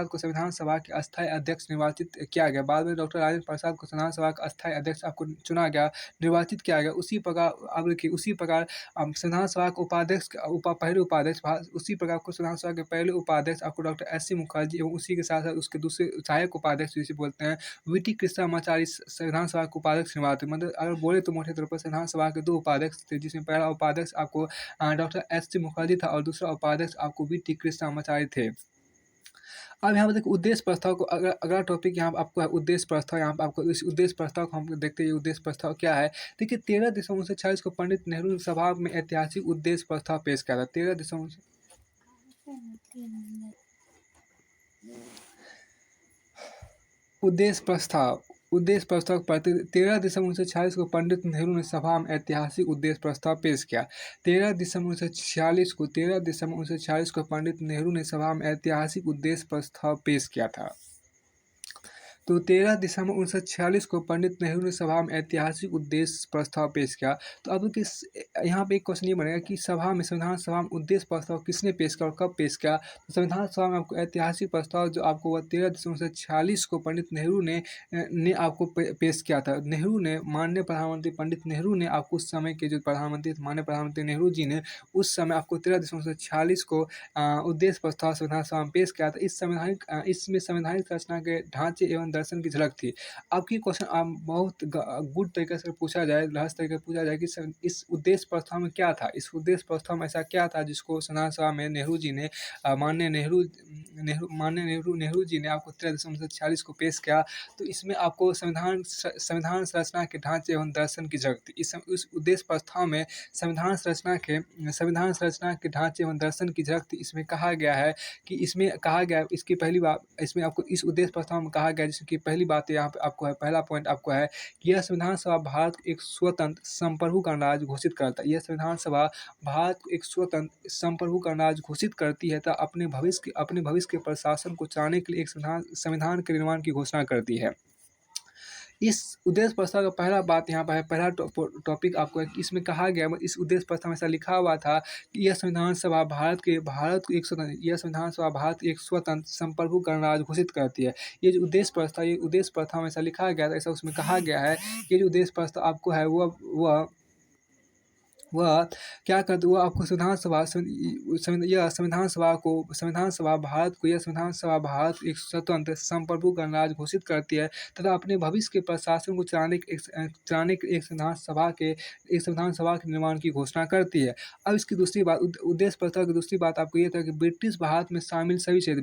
को संविधान सभा के अस्थायी अध्यक्ष निर्वाचित किया गया। बाद में डॉक्टर राजेंद्र प्रसाद को संविधान सभा का अस्थायी अध्यक्ष आपको चुना गया, निर्वाचित किया गया। उसी प्रकार संविधान सभा के उपाध्यक्ष पहले उपाध्यक्ष उसी प्रकार को संविधान सभा के पहले उपाध्यक्ष आपको डॉक्टर एस.सी. मुखर्जी एवं उसी के साथ-साथ उसके दूसरे सहायक उपाध्यक्ष जिसे बोलते हैं, वी.टी. कृष्णामाचारी संविधान सभा के उपाध्यक्ष निर्वाचित। मतलब अगर बोले तो मोटे तौर पर संविधान सभा के 2 उपाध्यक्ष थे, जिसमें पहला उपाध्यक्ष आपको डॉक्टर एस.सी. मुखर्जी था और दूसरा उपाध्यक्ष आपको वी.टी. कृष्णामाचारी थे। अब यहाँ पे देखो उद्देश्य प्रस्ताव को, अगला टॉपिक यहाँ पे आपको है उद्देश्य प्रस्ताव। यहाँ पे आपको इस उद्देश्य प्रस्ताव को हम देखते हैं, ये उद्देश्य प्रस्ताव क्या है। देखिए, 13 दिसंबर 1946 को पंडित नेहरू ने सभा में ऐतिहासिक उद्देश्य प्रस्ताव पेश किया था। 13 दिसंबर उद्देश्य प्रस्ताव पढ़ते 13 दिसंबर 1946 को पंडित नेहरू ने सभा में ऐतिहासिक उद्देश्य प्रस्ताव पेश किया। 13 दिसंबर 1946 को पंडित नेहरू ने सभा में ऐतिहासिक उद्देश्य प्रस्ताव पेश किया था। तो 13 दिसंबर 1946 को पंडित नेहरू ने सभा में ऐतिहासिक उद्देश्य प्रस्ताव पेश किया। तो अब यहाँ पे एक क्वेश्चन ये बनेगा कि संविधान सभा में उद्देश्य प्रस्ताव किसने पेश किया और कब पेश किया। तो संविधान सभा में आपको ऐतिहासिक प्रस्ताव जो आपको वह 13 दिसंबर 1946 को पंडित नेहरू ने आपको पेश किया था। माननीय प्रधानमंत्री पंडित नेहरू ने आपको उस समय के जो प्रधानमंत्री, माननीय प्रधानमंत्री नेहरू जी ने उस समय आपको 13 दिसंबर 1946 को उद्देश्य प्रस्ताव संविधान सभा में पेश किया था। इसमें संवैधानिक रचना के ढांचे एवं दर्शन की झलक थी। आपकी क्वेश्चन बहुत गुड तरीके से पूछा जाए, रहस्य तरीके से पूछा जाए कि इस उद्देश्य प्रस्ताव में क्या था। इस उद्देश्य प्रस्ताव में ऐसा क्या था जिसको संविधान सभा में नेहरू जी ने माननीय नेहरू जी ने आपको 13 दिसंबर 1946 को पेश किया। तो इसमें आपको संविधान संरचना के ढांचे एवं दर्शन की झलक थी। इस उद्देश्य प्रस्ताव में संविधान संरचना के ढांचे एवं दर्शन की झलक थी। इसमें कहा गया है कि इसकी पहली बात, इसमें आपको इस उद्देश्य प्रस्ताव में कहा गया जिसकी पहली बात यहाँ पे आपको है, पहला पॉइंट आपको है कि यह संविधान सभा भारत को एक स्वतंत्र संप्रभु गणराज्य घोषित करता है। यह संविधान सभा भारत को एक स्वतंत्र संप्रभु गणराज्य घोषित करती है तथा अपने भविष्य के प्रशासन को चलाने के लिए एक संविधान के निर्माण की घोषणा करती है। इस उद्देश्य प्रस्ताव का पहला बात यहाँ पर है, पहला टॉपिक आपको है कि इसमें कहा गया, इस उद्देश्य प्रस्ताव में ऐसा लिखा हुआ था कि यह संविधान सभा भारत को एक स्वतंत्र संप्रभु गणराज्य घोषित करती है। ये जो उद्देश्य प्रस्ताव में ऐसा लिखा गया था, ऐसा उसमें कहा गया है कि जो उद्देश्य प्रस्ताव आपको है वह क्या करती, वो आपको संविधान सभा भारत को एक स्वतंत्र संप्रभु गणराज्य घोषित करती है तथा अपने भविष्य के प्रशासन को चलाने के एक संविधान सभा के निर्माण की घोषणा करती है। अब इसकी दूसरी बात, उद्देश्य प्रस्ताव की दूसरी बात आपको ये था कि ब्रिटिश भारत में शामिल सभी क्षेत्र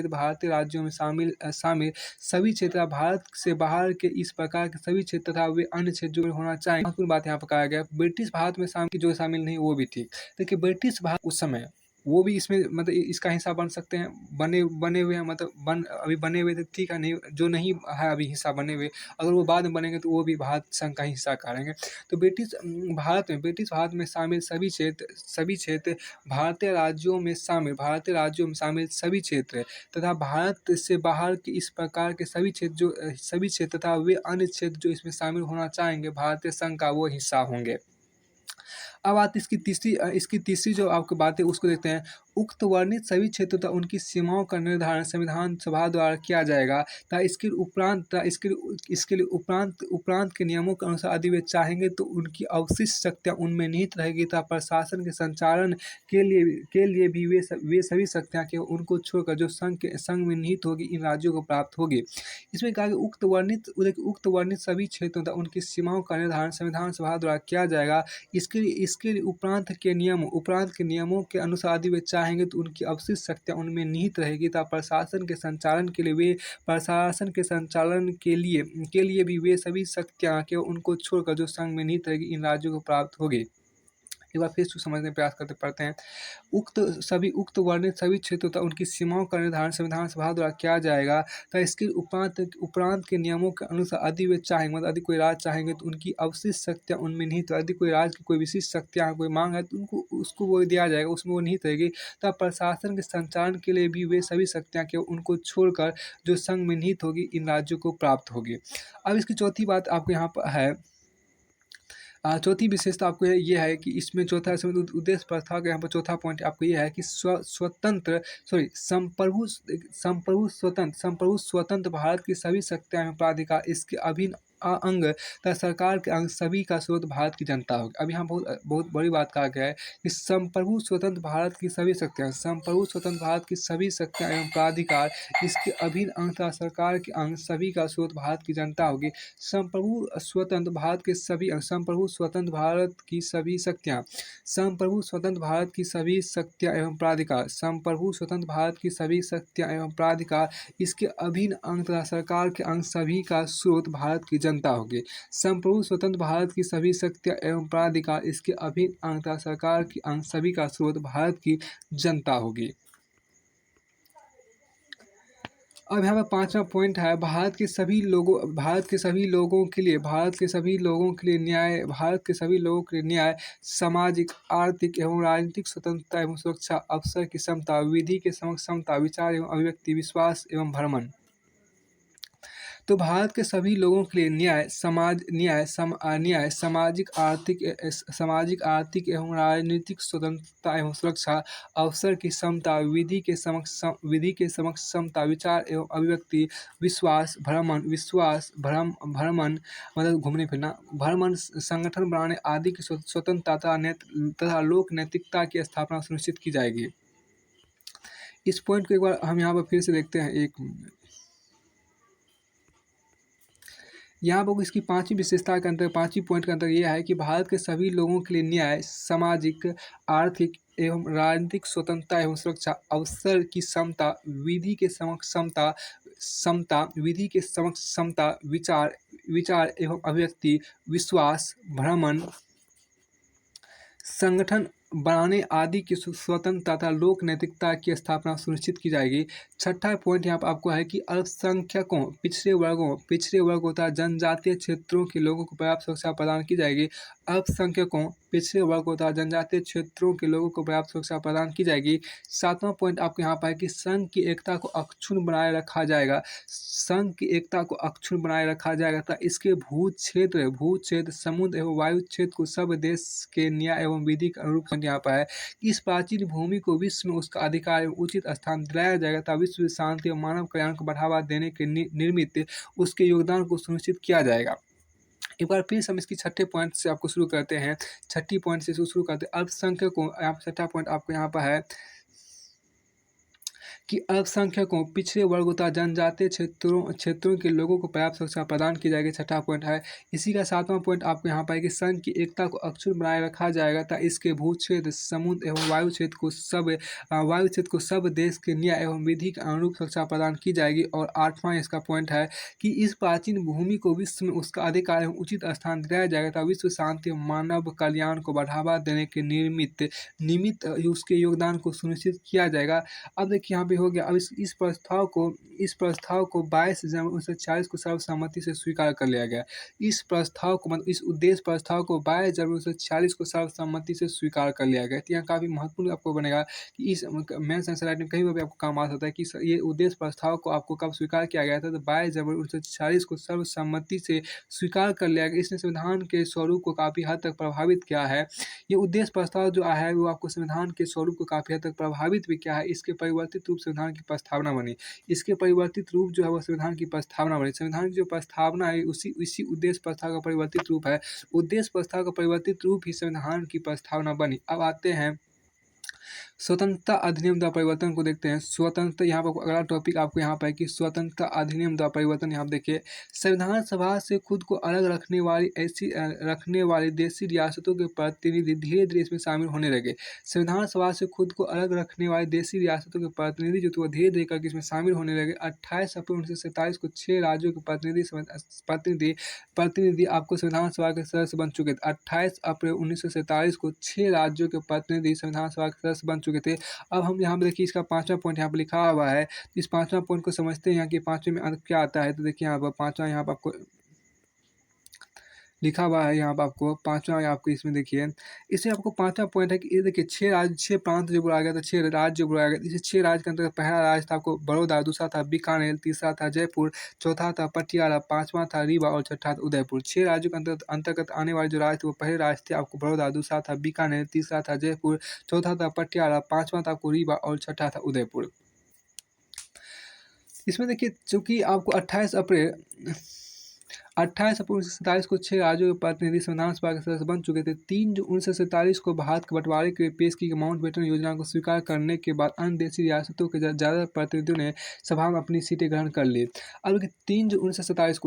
भारतीय राज्यों में शामिल सभी क्षेत्र, भारत से बाहर के इस प्रकार के सभी क्षेत्र तथा वे अन्य क्षेत्र जो होना चाहिए। महत्वपूर्ण बात यहाँ पर कहा गया, ब्रिटिश भारत में शामिल नहीं वो भी ठीक। देखिए, ब्रिटिश भारत उस समय वो भी इसमें मतलब इसका हिस्सा बन सकते हैं, बने हुए हैं, मतलब अभी बने हुए थे, ठीक है, नहीं जो नहीं है अभी हिस्सा बने हुए, अगर वो बाद में बनेंगे तो वो भी भारत संघ का हिस्सा करेंगे। तो ब्रिटिश भारत में शामिल सभी क्षेत्र भारतीय राज्यों में शामिल सभी क्षेत्र तथा भारत से बाहर के इस प्रकार के सभी क्षेत्र तथा वे अन्य क्षेत्र जो इसमें शामिल होना चाहेंगे भारतीय संघ का वो हिस्सा होंगे। अब आती इसकी तीसरी जो आपको बात है उसको देखते हैं। उक्त वर्णित सभी क्षेत्र तथा उनकी सीमाओं का निर्धारण संविधान सभा द्वारा किया जाएगा तथा इसके लिए उपरांत के नियमों के अनुसार यदि वे चाहेंगे तो उनकी अवशिष्ट शक्तियाँ उनमें निहित रहेगी तथा प्रशासन के संचालन के लिए भी वे सभी शक्तियाँ केवल उनको छोड़कर जो संघ में निहित होगी इन राज्यों को प्राप्त होगी। इसमें कहा कि उक्त वर्णित सभी क्षेत्रों तथा उनकी सीमाओं का निर्धारण संविधान सभा द्वारा किया जाएगा। इसके लिए उपरांत के नियमों के अनुसार यदि वे चाहेंगे तो उनकी अवशिष्ट शक्तियाँ उनमें निहित रहेगी तथा प्रशासन के संचालन के लिए भी वे सभी शक्तियाँ केवल उनको छोड़कर जो संघ में निहित रहेगी इन राज्यों को प्राप्त होगी। एक बार फिर इसको समझने का प्रयास करते पढ़ते हैं। उक्त वर्णित सभी क्षेत्र तथा उनकी सीमाओं का निर्धारण संविधान सभा द्वारा किया जाएगा तथा इसके उपरांत के नियमों के अनुसार यदि वे चाहेंगे, मतलब यदि कोई राज्य चाहेंगे तो उनकी अवशिष्ट शक्तियाँ उनमें निहित, यदि कोई राज्य की कोई विशिष्ट शक्तियाँ कोई मांग है तो उनको उसको वो दिया जाएगा, उसमें वो निहित रहेगी तथा प्रशासन के संचालन के लिए भी वे सभी शक्तियाँ केवल उनको छोड़कर जो संघ में निहित होगी इन राज्यों को प्राप्त होगी। अब इसकी चौथी बात आपको यहाँ पर है, चौथी विशेषता आपको ये है कि इसमें चौथा इसमें उद्देश्य प्रस्ताव का यहाँ पर चौथा पॉइंट आपको ये है कि संप्रभु स्वतंत्र भारत की सभी शक्तियाँ एवं प्राधिकार इसके अभिन्न अंग तथा सरकार के अंग सभी का स्रोत भारत की जनता होगी। अब यहाँ बहुत बहुत बड़ी बात कहा गया है कि संप्रभु स्वतंत्र भारत की सभी शक्तियाँ, संप्रभु स्वतंत्र भारत की सभी शक्तियाँ एवं प्राधिकार इसके अभिन्न अंग तथा सरकार के अंग सभी का स्रोत भारत की जनता होगी। संप्रभु स्वतंत्र भारत के सभी अंग, संप्रभु स्वतंत्र भारत की सभी शक्तियाँ, संप्रभु स्वतंत्र भारत की सभी शक्तियाँ एवं प्राधिकार, संप्रभु स्वतंत्र भारत की सभी शक्तियाँ एवं प्राधिकार इसके अभिन्न अंग तथा सरकार के अंग सभी का स्रोत भारत की जनता होगी। संप्रभु स्वतंत्र भारत की सभी शक्तियाँ एवं प्राधिकार इसके अभिन्न अंग तथा सरकार के अंग सभी का स्रोत भारत की जनता होगी। अब यहाँ पर पांचवा पॉइंट है, भारत के सभी लोगों के लिए न्याय, सामाजिक, आर्थिक एवं राजनीतिक स्वतंत्रता एवं सुरक्षा, अवसर की समता, विधि के समक्ष समता, विचार एवं अभिव्यक्ति, विश्वास एवं भ्रमण। तो भारत के सभी लोगों के लिए न्याय, सामाजिक, आर्थिक एवं राजनीतिक स्वतंत्रता एवं सुरक्षा, अवसर की समता, विधि के समक्ष समता, विचार एवं अभिव्यक्ति, भ्रमण मतलब घूमने फिरना, भ्रमण, संगठन बनाने आदि की स्वतंत्रता तथा लोक नैतिकता की स्थापना सुनिश्चित की जाएगी। इस पॉइंट को एक बार हम यहाँ पर फिर से देखते हैं। एक मिनट, यहाँ पर इसकी पांचवी विशेषता के अंतर, पांचवी पॉइंट के अंतर यह है कि भारत के सभी लोगों के लिए न्याय, सामाजिक, आर्थिक एवं राजनीतिक स्वतंत्रता एवं सुरक्षा, अवसर की समता, विधि के समक्ष समता, विचार एवं अभिव्यक्ति, विश्वास, भ्रमण, संगठन बनाने आदि की स्वतंत्रता तथा लोक नैतिकता की स्थापना सुनिश्चित की जाएगी। छठा पॉइंट यहाँ पर आपको है कि अल्पसंख्यकों, पिछड़े वर्गों तथा जनजातीय क्षेत्रों के लोगों को पर्याप्त सुरक्षा प्रदान की जाएगी। अल्पसंख्यकों, पिछड़े वर्गों तथा जनजातीय क्षेत्रों के लोगों को पर्याप्त सुरक्षा प्रदान की जाएगी। सातवां पॉइंट आपको यहाँ पर है कि संघ की एकता को अक्षुण्ण बनाए रखा जाएगा। संघ की एकता को अक्षुण्ण बनाए रखा जाएगा तथा इसके भू क्षेत्र, समुद्र एवं वायु क्षेत्र को सब देश के न्याय एवं विधि के अनुरूप यहाँ पर है कि इस प्राचीन भूमि को विश्व में उसका अधिकार एवं उचित स्थान दिलाया जाएगा तथा विश्व में शांति और मानव कल्याण को बढ़ावा देने के निर्मित उसके योगदान को सुनिश्चित किया जाएगा। एक बार फिर हम इसकी छठे पॉइंट से आपको शुरू करते हैं। छठी पॉइंट से शुरू करते हैं। अल्पसंख्यकों, छठा पॉइंट आपको यहाँ पर है कि अल्पसंख्यकों, पिछड़े वर्ग तथा जनजातीय क्षेत्रों के लोगों को पर्याप्त सुरक्षा प्रदान की जाएगी। छठा पॉइंट है। इसी का सातवां पॉइंट आपको यहाँ पर है कि संघ की एकता को अक्षुण्ण बनाए रखा जाएगा तथा इसके भू क्षेत्र, समुद्र एवं वायु क्षेत्र को सब देश के न्याय एवं विधि के अनुरूप सुरक्षा प्रदान की जाएगी। और आठवां इसका पॉइंट है कि इस प्राचीन भूमि को विश्व में उसका अधिकार एवं उचित स्थान दिलाया जाएगा तथा विश्व शांति एवं मानव कल्याण को बढ़ावा देने के निमित्त उसके योगदान को सुनिश्चित किया जाएगा। अब देखिए यहाँ हो गया। अब इस प्रस्ताव को 22 जनवरी 1946 को सर्वसम्मति से स्वीकार कर लिया गया। इस उद्देश्य प्रस्ताव को 22 जनवरी 1946 को सर्वसम्मति से स्वीकार कर लिया गया। तो यहाँ काफी महत्वपूर्ण आपको बनेगा कि इस मेंस आंसर राइटिंग कहीं भी आपको काम आ सकता है कि ये उद्देश्य प्रस्ताव को आपको कब स्वीकार किया गया था। तो 22 जनवरी 1946 को सर्वसम्मति से स्वीकार कर लिया गया। इसने संविधान के स्वरूप को काफी हद तक प्रभावित किया है। ये उद्देश्य प्रस्ताव जो है वो आपको संविधान के स्वरूप को काफी हद तक प्रभावित भी किया है। इसके परिवर्तित रूप संविधान की प्रस्तावना बनी। इसके परिवर्तित रूप जो है वो संविधान की प्रस्तावना बनी। संविधान की जो प्रस्तावना है उसी उद्देश्य प्रस्ताव का परिवर्तित रूप है। उद्देश्य प्रस्ताव का परिवर्तित रूप ही संविधान की प्रस्तावना बनी। अब आते हैं स्वतंत्रता अधिनियम द्वारा परिवर्तन को देखते हैं। स्वतंत्र यहाँ पर अगला टॉपिक आपको यहाँ पर है कि स्वतंत्रता अधिनियम द्वारा परिवर्तन। यहाँ पर देखिए, संविधान सभा से खुद को अलग रखने वाली देशी रियासतों के प्रतिनिधि धीरे धीरे इसमें शामिल होने लगे। संविधान सभा से खुद को अलग रखने वाली देशी रियासतों के प्रतिनिधि जो थे वो धीरे धीरे करके इसमें शामिल होने लगे। 28 अप्रैल 1947 को 6 राज्यों के प्रतिनिधि प्रतिनिधि आपको संविधान सभा के सदस्य बन चुके थे। 28 अप्रैल 1947 को 6 राज्यों के प्रतिनिधि संविधान सभा के सदस्य बन चुके थे। अब हम यहाँ पे देखिए, इसका 5वां पॉइंट यहाँ पे लिखा हुआ है। इस 5वां पॉइंट को समझते हैं यहाँ कि 5वें में अंक क्या आता है। तो देखिए यहाँ पर 5वां यहाँ पर आपको लिखा हुआ है। यहाँ पर आपको 5वां आपको इसमें देखिए, इसमें आपको 5वां पॉइंट है कि ये देखिए 6 प्रांत जो बुलाया गया था, 6 राज्य जो बुलाया गया था। इसे 6 राज्य के अंतर्गत पहला राज्य था आपको बड़ौदा, दूसरा था बीकानेर, तीसरा था जयपुर, चौथा था पटियाला, 5वां था रीवा और छठा था उदयपुर। 6 राज्यों के अंतर्गत आने वाले जो राज्य थे वो पहले राज्य थे आपको बड़ौदा, दूसरा था बीकानेर, तीसरा था जयपुर, चौथा था पटियाला, 5वां था आपको रीवा और छठा था उदयपुर। इसमें देखिए, चूंकि आपको 28 अप्रैल 1947 को 6 राज्यों के प्रतिनिधि संविधान सभा के सदस्य बन चुके थे। 3 जून 1947 को भारत के बंटवारे के लिए पेश की गई माउंटबेटन योजना को स्वीकार करने के बाद अन्य देशी रियासतों के ज़्यादातर प्रतिनिधियों ने सभा में अपनी सीटें ग्रहण कर ली। अब 3 जून 1947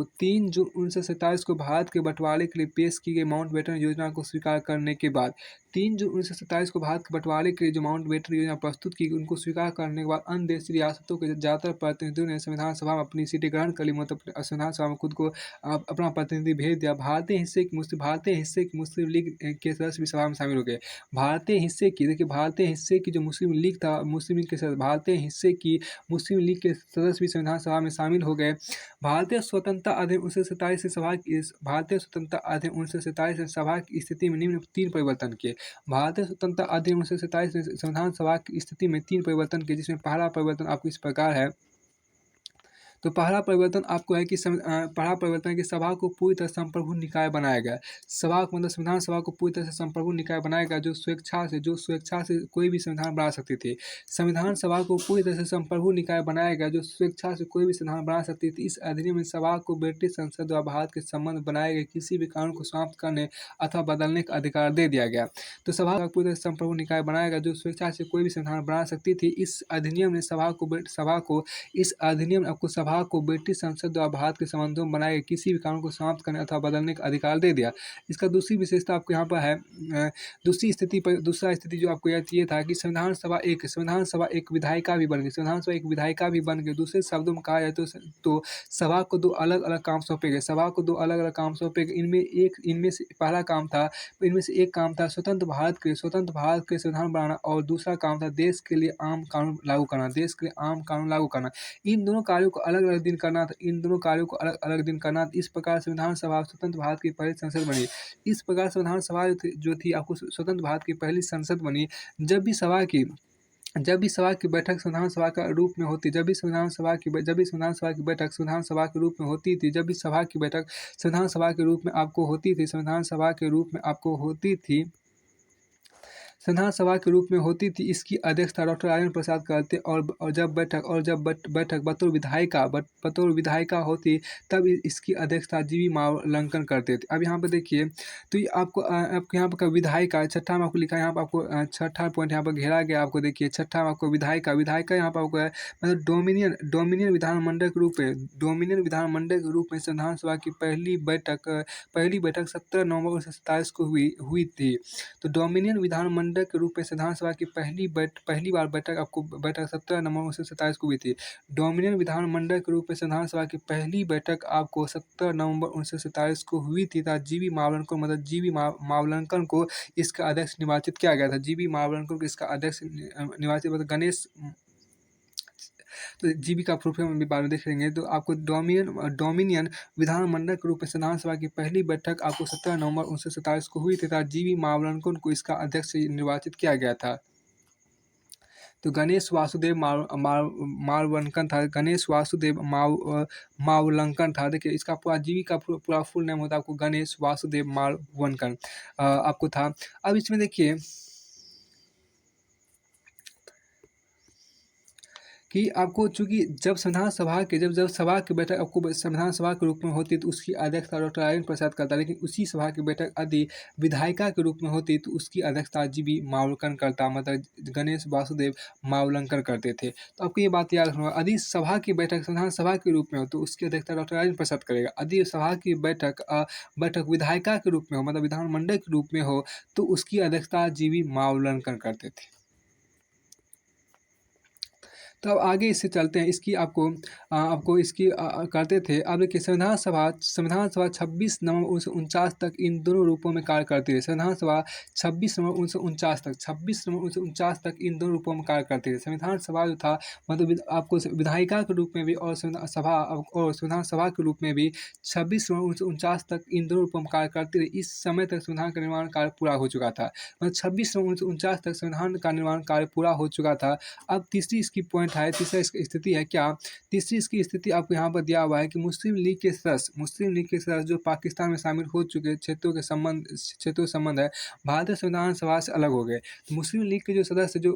को भारत के बंटवारे के लिए पेश की गई माउंटबेटन योजना को स्वीकार करने के बाद 3 जून 1947 को भारत के बंटवारे के लिए जो माउंटबेटन योजना प्रस्तुत की गई उनको स्वीकार करने के बाद अन्य देशी रियासतों के ज़्यादातर प्रतिनिधियों ने संविधान सभा में अपनी सीटें ग्रहण कर ली। मतलब संविधान सभा में खुद को अपना प्रतिनिधि भेज दिया। भारतीय हिस्से की मुस्लिम लीग के सदस्य भी सभा में शामिल हो गए। भारतीय हिस्से की जो मुस्लिम लीग था, मुस्लिम लीग के सदस्य, भारतीय हिस्से की मुस्लिम लीग के सदस्य भी संविधान सभा में शामिल हो गए। भारतीय स्वतंत्रता अधिनियम 1947 से सभा की स्थिति में निम्न 3 परिवर्तन किए। भारतीय स्वतंत्रता अधिनियम 1947 ने संविधान सभा की स्थिति में 3 परिवर्तन किए, जिसमें पहला परिवर्तन आपको इस प्रकार है। तो पहला परिवर्तन आपको है कि पहला परिवर्तन है कि सभा को पूरी तरह संप्रभु निकाय बनाया गया। सभा को मतलब संविधान सभा को पूरी तरह से संप्रभु निकाय बनाया गया, जो स्वेच्छा से कोई भी संविधान बना सकती थी। संविधान सभा को पूरी तरह से संप्रभु निकाय बनाया गया, जो स्वेच्छा से कोई भी संविधान बना सकती थी। इस अधिनियम में सभा को ब्रिटिश संसद द्वारा भारत के संबंध बनाए गए किसी भी कानून को समाप्त करने अथवा बदलने का अधिकार दे दिया गया। तो सभा को पूरी तरह से संप्रभु निकाय बनाया गया, जो स्वेच्छा से कोई भी संविधान बना सकती थी। इस अधिनियम ने सभा को ब्रिटिश संसद द्वारा भारत के संबंधों में बनाए गए किसी भी कानून को समाप्त करने अथवा बदलने का अधिकार दे दिया। इसका दूसरी विशेषता आपको यहाँ पर है। दूसरा स्थिति जो आपको ये था कि संविधान सभा एक विधायिका भी बन गई। दूसरे शब्दों में कहा जाए तो सभा को 2 अलग अलग काम सौंपे गए। इनमें से एक काम था स्वतंत्र भारत के संविधान बनाना, और दूसरा काम था देश के लिए आम कानून लागू करना। इन दोनों कार्यों को अलग अलग दिन करना था। इस प्रकार संविधान सभा स्वतंत्र भारत की पहली संसद बनी। इस प्रकार संविधान सभा जो थी आपको स्वतंत्र भारत की पहली संसद बनी। जब भी सभा की बैठक संविधान सभा के रूप में होती थी, संविधान सभा की बैठक संविधान सभा के रूप में होती थी, इसकी अध्यक्षता डॉक्टर राजेंद्र प्रसाद करते, और जब बैठक बतौर विधायिका होती तब इसकी अध्यक्षता जीवी मावलंकन करते थे। अब यहाँ पर देखिए, तो ये आपको यहाँ पर विधायिका छठा में आपको लिखा है। यहाँ पर आपको छठा पॉइंट यहाँ पर घेरा गया। आपको देखिए छठा में आपको विधायिका यहाँ पर आपको है मतलब डोमिनियन विधानमंडल के रूप में संविधान सभा की पहली बैठक 17 नवंबर 1947 को हुई थी। तो डोमिनियन विधानमंडल के रूप में संविधान सभा की पहली बार बैठक 17 नवंबर 1947 को हुई थी। डोमिनियन विधानमंडल के रूप में संविधान सभा की पहली बैठक आपको 17 नवंबर 1947 को हुई थी। जीवी मावलंकन को इसका अध्यक्ष निर्वाचित किया गया था। गणेश, तो जीबी का प्रूफ हम भी बाद में देख लेंगे। तो आपको डोमिनियन विधानमंडल के रूप में संविधान सभा की पहली बैठक आपको 17 नवंबर 1947 को हुई थी तथा जीवी मावलंकन को इसका अध्यक्ष निर्वाचित किया गया था। तो गणेश वासुदेव मावलंकन था। देखिए इसका पूरा जीवी का पूरा फुल नेम होता है आपको गणेश वासुदेव मावलंकन आपको था। अब इसमें देखिए कि आपको चूँकि जब संविधान सभा के जब सभा की बैठक आपको संविधान सभा के रूप में होती है तो उसकी अध्यक्षता डॉक्टर राजेंद्र प्रसाद करता है, लेकिन उसी सभा की बैठक यदि विधायिका के रूप में होती तो उसकी अध्यक्षता जीबी मावलंकर करता, मतलब गणेश वासुदेव मावलंकर करते थे। तो आपको ये बात याद रखना, यदि सभा की बैठक संविधान सभा के रूप में हो तो उसकी अध्यक्षता डॉक्टर राजेंद्र प्रसाद करेगा। यदि सभा की बैठक विधायिका के रूप में हो, मतलब विधानमंडल के रूप में हो, तो उसकी अध्यक्षता जीबी मावलंकर करते थे। तो अब आगे इससे चलते हैं, इसकी आपको इसकी करते थे। अब देखिए संविधान सभा 26 नवंबर 1949 तक इन दोनों रूपों में कार्य करती रही। संविधान सभा 26 नवंबर 1949 तक इन दोनों रूपों में कार्य करती रही। संविधान सभा जो था मतलब आपको विधायिका के रूप में भी और संविधान सभा के रूप में भी 26 नवंबर 1949 तक इन दोनों रूपों में कार्य करती रही। इस समय तक संविधान का निर्माण कार्य पूरा हो चुका था, मतलब 26 नवंबर 1949 तक संविधान का निर्माण कार्य पूरा हो चुका था। अब तीसरी इसकी पॉइंट है, तीसरा इसकी स्थिति है क्या? तीसरी इसकी स्थिति आपको यहाँ पर दिया हुआ है कि मुस्लिम लीग के सदस्य जो पाकिस्तान में शामिल हो चुके क्षेत्रों के संबंध है, भारतीय संविधान सभा से अलग हो गए। तो मुस्लिम लीग के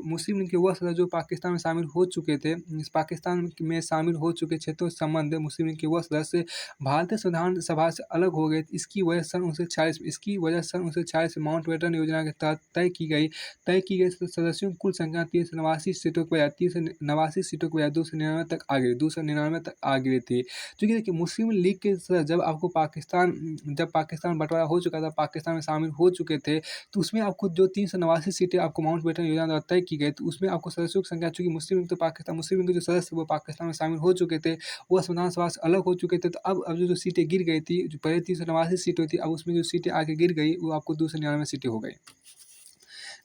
मुस्लिम लीग के वह सदस्य जो पाकिस्तान में शामिल हो चुके थे, पाकिस्तान में शामिल हो चुके क्षेत्रों के संबंध मुस्लिम लीग के वह सदस्य भारतीय संविधान सभा से अलग हो गए। इसकी वजह सन 1946 में माउंटबेटन योजना के तहत तय की गई सदस्यों की कुल संख्या 389 सीटों के बजाय 299 तक आ गई थी। क्योंकि देखिए मुस्लिम लीग के सदस्य जब पाकिस्तान बंटवारा हो चुका था, पाकिस्तान में शामिल हो चुके थे, तो उसमें आपको जो 389 सीटें आपको माउंटबेटन योजना द्वारा तय की गई, तो उसमें आपको सदस्यों की संख्या, चूँकि मुस्लिम लीग के जो सदस्य वो पाकिस्तान में शामिल हो चुके थे, वो संविधान सभा से अलग हो चुके थे। तो अब जो सीटें गिर गई थी, जो पहले 389 सीटें थी, अब उसमें जो सीटें आगे गिर गई वो आपको 299 सीटें हो गई।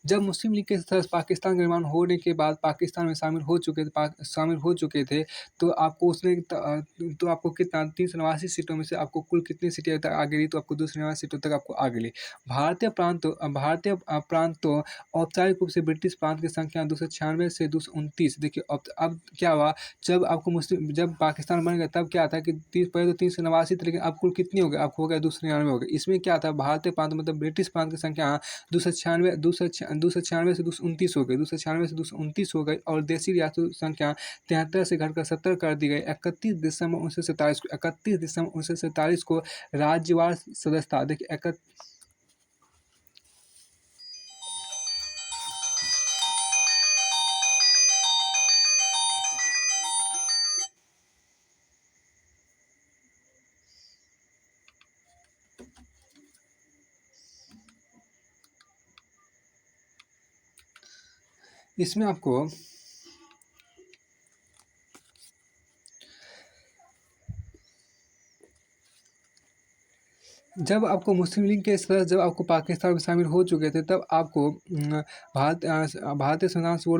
जब मुस्लिम लीग के सदस्य पाकिस्तान का निर्माण होने के बाद पाकिस्तान में शामिल हो चुके थे, तो आपको उसमें तो आपको कितना 389 सीटों में से आपको कुल कितनी सीटें तक आ गई, तो आपको 299 सीटों तक आपको आ गई। भारतीय प्रांतों औपचारिक रूप से ब्रिटिश प्रांत की संख्या 296 से 229। देखिए अब क्या हुआ, जब पाकिस्तान बन गया तब क्या था कि पहले तो 389 थे, लेकिन अब कुल कितनी हो गई, आपको हो गया 299 हो गए। इसमें क्या था, भारतीय प्रांत मतलब ब्रिटिश प्रांत की संख्या 296 से 229 हो गई, 296 से 229 हो गई, और देशी रियासतों की संख्या 73 से घटकर 70 कर दी गई। 31 दिसंबर 1947 को राज्यवार सदस्यता, देखिए इसमें आपको जब आपको मुस्लिम लीग के सदस्य जब आपको पाकिस्तान में शामिल हो चुके थे, तब आपको भारतीय संविधान से वो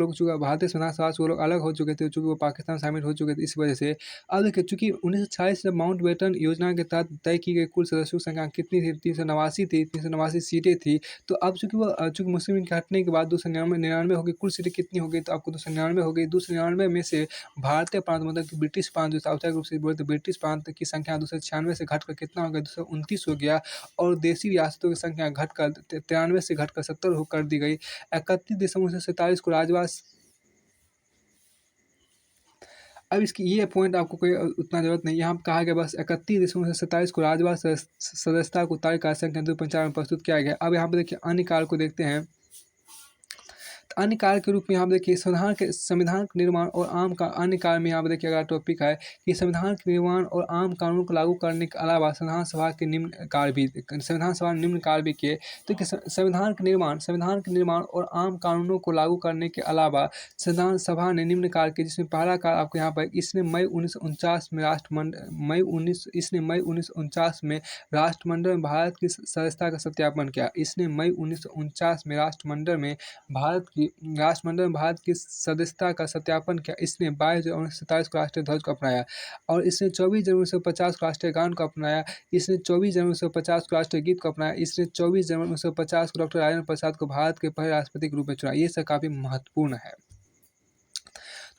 लोग अलग हो चुके थे, चूँकि वो पाकिस्तान में शामिल हो चुके थे, इस वजह से। अब देखिए चूँकि 1946 जब माउंटबेटन योजना के तहत तय की गई कुल सदस्यों की संख्या कितनी थी, 389 सीटें थी। तो अब चूँकि मुस्लिम लीग के हटने के बाद 299 हो गई, कुल सीटें कितनी हो गई, तो आपको 299 हो गई। 299 में से भारतीय प्रांत मतलब कि ब्रिटिश प्रांत जो औपचारिक रूप से बोलते ब्रिटिश प्रांत की संख्या 296 से घटकर कितना हो गया, 229 हो गया, और देशी रियासतों की संख्या घटकर 93 से घटकर 70 कर दी गई। 31 दिसंबर 1947 को राजवास। अब इसकी ये पॉइंट आपको कोई उतना जरूरत नहीं, यहाँ कहा गया बस 31 दिसंबर 1947 को राजवास सदस्यता को तारीख संख्या 250 में प्रस्तुत किया गया। अब यहाँ पर देखिए अन्य कार्य को देखते हैं। अन्य कार्य के रूप में यहाँ पर देखिए संविधान के निर्माण और आम का अन्य कार्य में यहाँ पर देखिए अगला टॉपिक है कि संविधान के निर्माण और आम कानून को लागू करने के अलावा संविधान सभा निम्न कार्य भी किए। तो संविधान के निर्माण और आम कानूनों को लागू करने के अलावा संविधान सभा ने निम्न कार्य किए, जिसमें पहला कार्य आपको यहाँ पर इसने मई 1949 में राष्ट्रमंडल में भारत की सदस्यता का सत्यापन किया। इसने मई 1949 में राष्ट्रमंडल में भारत की सदस्यता का सत्यापन किया। इसने 22 जनवरी 1947 को राष्ट्रीय ध्वज को अपनाया, और इसने 24 जनवरी 1950 को राष्ट्रीय गान को अपनाया। इसने 24 जनवरी 1950 को राष्ट्रीय गीत को अपनाया। इसने 24 जनवरी 1950 को डॉक्टर राजेंद्र प्रसाद को भारत के पहले राष्ट्रपति के रूप में चुना। ये सब काफ़ी महत्वपूर्ण है।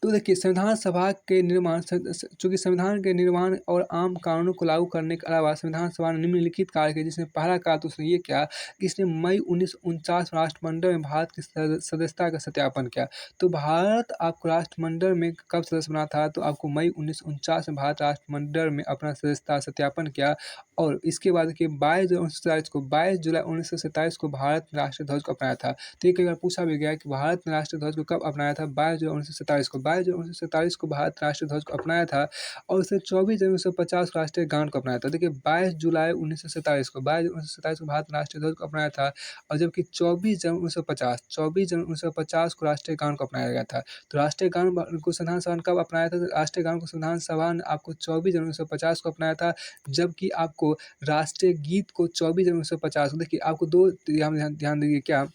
तो देखिए संविधान सभा के निर्माण चूँकि संविधान के निर्माण और आम कानूनों को लागू करने के अलावा संविधान सभा ने निम्नलिखित कार्य किए, जिसमें पहला कार्य तो उसने ये किया कि इसने मई 1949 में राष्ट्रमंडल में भारत की सदस्यता का सत्यापन किया। तो भारत आपको राष्ट्रमंडल में कब सदस्य बना था, तो आपको मई 1949 में भारत राष्ट्रमंडल में अपना सदस्यता सत्यापन किया। और इसके बाद देखिए 22 जुलाई 1947 को भारत ने राष्ट्रीय ध्वज को अपनाया था। तो ये कई बार पूछा भी गया है कि भारत ने राष्ट्रीय ध्वज को कब अपनाया था, 22 जुलाई 1947 को। 22 जुलाई 1947 को भारत ने राष्ट्रीय ध्वज को अपनाया था और उसने 24 जनवरी 1950 को राष्ट्रीय गान को अपनाया था। देखिए 22 जुलाई 1947 को भारत ने राष्ट्रीय ध्वज को अपनाया था और जबकि 24 जनवरी 1950 को राष्ट्रीय गान को अपनाया गया था। तो राष्ट्रीय गान को संविधान सभा ने कब अपनाया था, तो राष्ट्रीय गान को संविधान सभा ने आपको 24 जनवरी 1950 को अपनाया था, जबकि आपको राष्ट्रीय गीत को 24 जनवरी 1950 को, देखिए आपको दो ध्यान दीजिए क्या,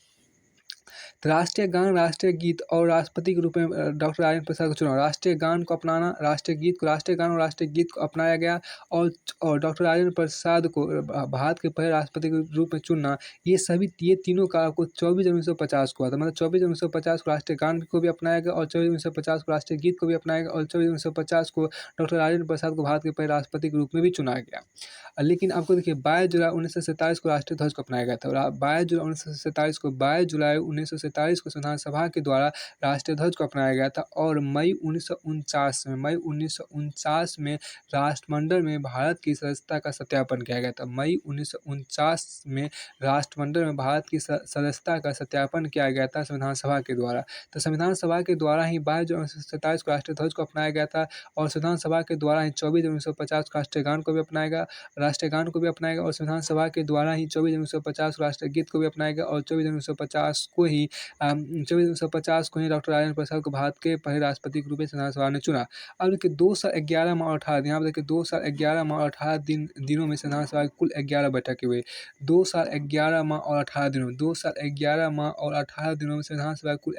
तो राष्ट्रीय गान, राष्ट्रीय गीत और राष्ट्रपति के रूप में डॉक्टर राजेंद्र प्रसाद को चुना। राष्ट्रीय गान को अपनाना, राष्ट्रीय गान और राष्ट्रीय गीत को अपनाया गया और डॉक्टर राजेंद्र प्रसाद को भारत के पहले राष्ट्रपति के रूप में चुनना, ये तीनों का आपको 24 जनवरी 1950 को हुआ था। मतलब 24 जनवरी 1950 को राष्ट्रीय गान को भी अपनाया गया और 24 जनवरी 1950 को राष्ट्रीय गीत को भी अपनाया गया और 24 जनवरी 1950 को डॉक्टर राजेंद्र प्रसाद को भारत के पहले राष्ट्रपति के रूप में भी चुना गया। लेकिन आपको देखिए 22 जुलाई 1947 को राष्ट्रीय ध्वज को अपनाया गया था और 22 जुलाई 1947 को संविधान सभा के द्वारा राष्ट्रीय ध्वज को अपनाया गया था और मई 1949 में राष्ट्रमंडल में भारत की सदस्यता का सत्यापन किया गया था। मई 1949 में राष्ट्रमंडल में भारत की सदस्यता का सत्यापन किया गया था संविधान सभा के द्वारा। तो संविधान सभा के द्वारा ही 22 जुलाई 1947 को राष्ट्रीय ध्वज को अपनाया गया था और संविधान सभा के द्वारा ही 24 जनवरी 1950 को राष्ट्रीय गान को भी अपनाएगा और संविधान सभा के द्वारा ही 24 जनवरी 1950 को राष्ट्रीय गीत को भी अपनाएगा और 24 जनवरी 1950 को ही 24 को ही डॉक्टर राजेंद्र प्रसाद को भारत के पहले राष्ट्रपति के रूप में संविधान सभा ने चुना। अब देखिए 2 साल 11 माह और 18 दिन, यहाँ पर देखिए 2 साल 11 माह और 18 दिनों में संविधान सभा की कुल 11 बैठकें हुई। 2 साल 11 माह और 18 दिनों में 2 साल 11 माह और 18 दिनों में संविधान सभा की कुल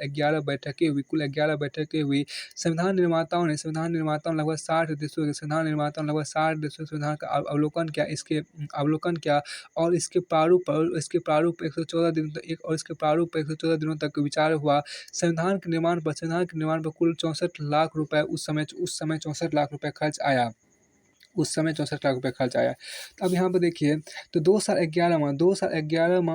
11 बैठकें हुई। संविधान निर्माताओं ने लगभग 60 देशों के संविधान का अवलोकन किया और इसके प्रारूप पर 114 दिनों तक विचार हुआ। संविधान के निर्माण पर कुल 64 लाख रुपए उस समय 64 लाख रुपए खर्च आया। तो अब यहाँ पर देखिए तो 2 साल 11 माह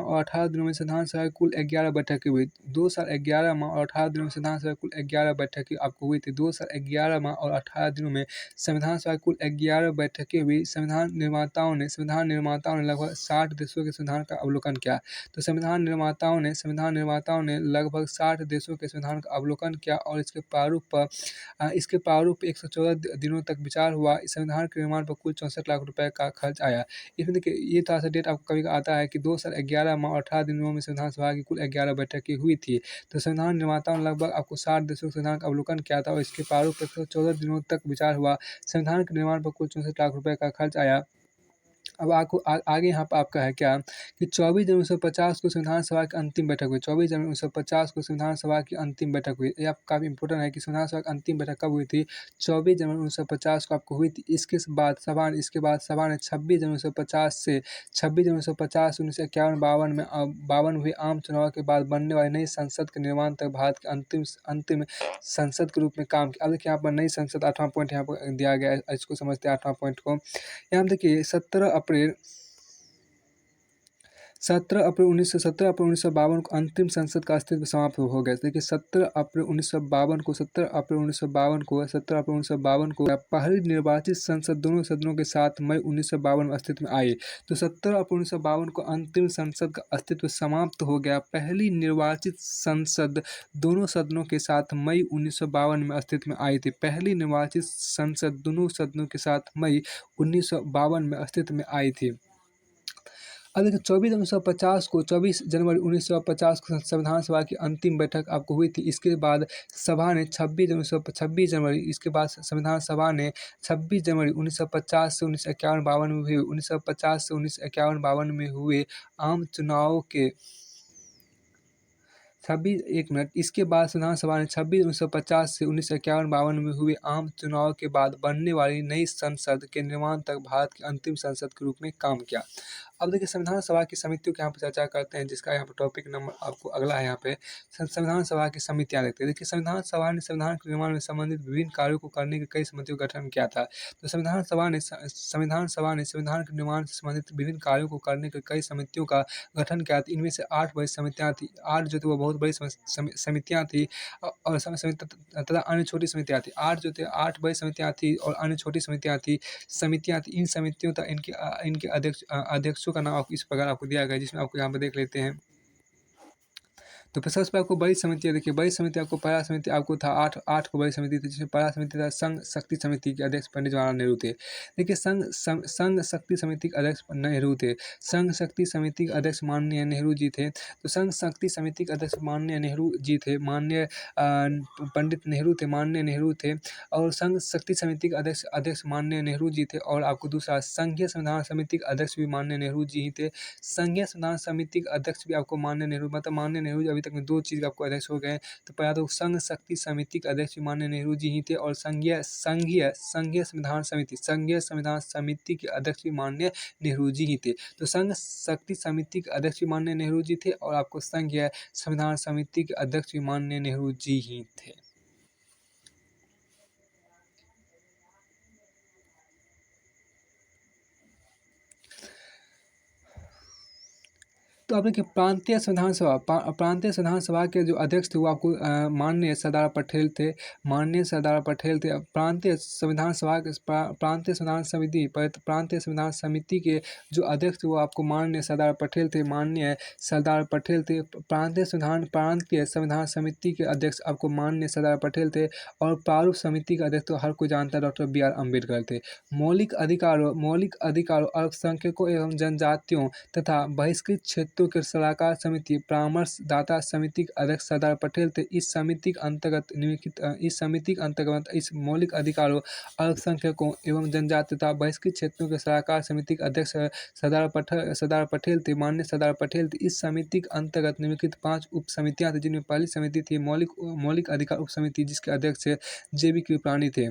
और 18 दिनों में संविधान सभा की कुल 11 बैठकें हुई। 2 साल 11 माह और 18 दिनों में संविधान सभा की कुल 11 बैठकें आपको हुई थी। 2 साल 11 माह और 18 दिनों में संविधान सभा की कुल 11 बैठकें हुई। संविधान निर्माताओं ने लगभग 60 देशों के संविधान का अवलोकन किया। तो संविधान निर्माताओं ने लगभग 60 देशों के संविधान का अवलोकन किया और इसके प्रारूप पर 114 दिनों तक विचार हुआ। इस संविधान के निर्माण पर कुल 64 लाख रुपए का खर्च आया। इसमें देखिए ये थोड़ा सा डेट आपको कभी आता है कि 2 साल 11 माह और 18 दिनों में संविधान सभा की कुल 11 बैठकें हुई थी। तो संविधान निर्माताओं ने लगभग आपको 60 देशों के संविधान का अवलोकन किया था और इसके प्रारूप पर 114 दिनों तक विचार हुआ। संविधान के निर्माण पर कुल 64 लाख रुपए का खर्च आया। अब आपको आगे यहाँ पर आपका है क्या कि 24 जनवरी 1950 को संविधान सभा की अंतिम बैठक हुई। 24 जनवरी 1950 को संविधान सभा की अंतिम बैठक हुई। ये आपको काफ़ी इंपॉर्टेंट है कि संविधान सभा की अंतिम बैठक कब हुई थी, 24 जनवरी 1950 को आपको हुई थी। इसके बाद सभा ने 26 जनवरी 1950 से 1951 में 52 हुए आम चुनाव के बाद बनने वाली नई संसद के निर्माण तक भारत के अंतिम संसद के रूप में काम किया। अब देखिए यहाँ पर नई संसद 8वां पॉइंट यहाँ पर दिया गया है, इसको समझते हैं 8वां पॉइंट को। यहाँ देखिए 17 अप्रैल 1952 को अंतिम संसद का अस्तित्व समाप्त हो गया। देखिए 17 अप्रैल 1952 को पहली निर्वाचित संसद दोनों सदनों के साथ मई 1952 में अस्तित्व में आई। तो 17 अप्रैल 1952 को अंतिम संसद का अस्तित्व समाप्त हो गया। पहली निर्वाचित संसद दोनों सदनों के साथ मई 1952 में अस्तित्व में आई थी। पहली निर्वाचित संसद दोनों सदनों के साथ मई 1952 में अस्तित्व में आई थी। अब देखिए 24 जनवरी 1950 को संविधान सभा की अंतिम बैठक आपको हुई थी। इसके बाद सभा ने 26 जनवरी इसके बाद संविधान सभा ने 26 जनवरी 1950 से 1951 में हुए आम चुनाव के 26 एक मिनट इसके बाद संविधान सभा ने 26 1950 से 1951-52 में हुए आम चुनाव के बाद बनने वाली नई संसद के निर्माण तक भारत की अंतिम संसद के रूप में काम किया। अब देखिए संविधान सभा की समितियों की यहाँ पर चर्चा करते हैं, जिसका यहाँ पर टॉपिक नंबर आपको अगला है। यहाँ पे संविधान सभा की समितियाँ देखते हैं। देखिए संविधान सभा ने संविधान के निर्माण में संबंधित विभिन्न कार्यों को करने के कई समितियों का गठन किया था। तो संविधान सभा ने संविधान के निर्माण से संबंधित विभिन्न कार्यों को करने के कई समितियों का गठन किया था। इनमें से 8 बड़ी समितियाँ थी, 8 जो थी वो बहुत बड़ी समितियाँ थी और तथा अन्य छोटी समितियाँ थी। 8 जो थे 8 बड़ी समितियाँ थी और अन्य छोटी समितियाँ थी। इन समितियों तक इनके अध्यक्षों का नाम आपको इस प्रकार आपको दिया गया है, जिसमें आपको यहाँ पर देख लेते हैं। तो सबसे पहले आपको बड़ी समितियाँ देखिए, बड़ी समिति आपको पहला समिति आपको था 8 को बड़ी समिति थी, जिसमें पहला समिति था संघ शक्ति समिति के अध्यक्ष पंडित जवाहरलाल नेहरू थे। देखिए संघ शक्ति समिति के अध्यक्ष नेहरू थे। संघ शक्ति समिति के अध्यक्ष माननीय नेहरू जी थे। तो संघ शक्ति समिति के अध्यक्ष माननीय नेहरू जी थे, माननीय पंडित नेहरू थे, माननीय नेहरू थे। और संघ शक्ति समिति के अध्यक्ष माननीय नेहरू जी थे। और आपको दूसरा संघीय संविधान समिति के अध्यक्ष भी माननीय नेहरू जी ही थे। संघीय संविधान समिति के अध्यक्ष भी आपको माननीय नेहरू, मतलब माननीय नेहरू जी अभी तक में 2 चीज़ आपको अध्यक्ष हो गए। तो पहला तो संघ शक्ति समिति के अध्यक्ष माननीय नेहरू जी ही थे और संघीय संविधान समिति के अध्यक्ष भी माननीय नेहरू जी ही थे। तो संघ शक्ति समिति के अध्यक्ष भी माननीय नेहरू जी थे और आपको संघीय संविधान समिति के अध्यक्ष भी माननीय नेहरू जी ही थे। तो अब देखिए प्रांतीय संविधान सभा के जो अध्यक्ष थे वो आपको माननीय सरदार पटेल थे, माननीय सरदार पटेल थे। प्रांतीय संविधान समिति के जो अध्यक्ष थे वो आपको माननीय सरदार पटेल थे, माननीय सरदार पटेल थे। प्रांतीय संविधान समिति के अध्यक्ष आपको माननीय सरदार पटेल थे। और प्रारूप समिति के अध्यक्ष तो हर कोई जानता है डॉक्टर BR अम्बेडकर थे। मौलिक अधिकारों अल्पसंख्यकों एवं जनजातियों तथा बहिष्कृत क्षेत्रों के सलाहकार समिति परामर्शदाता समिति के अध्यक्ष सरदार पटेल थे। इस समिति के अंतर्गत इस मौलिक अधिकारों अल्पसंख्यकों एवं जनजाति तथा बहिष्कृत क्षेत्रों के सलाहकार समिति के अध्यक्ष सरदार पटेल थे, माननीय सरदार पटेल थे। इस समिति के अंतर्गत निम्नलिखित 5 उप समितियाँ थी, जिनमें पहली समिति थी मौलिक अधिकार उप समिति, जिसके अध्यक्ष JB कृपलानी थे।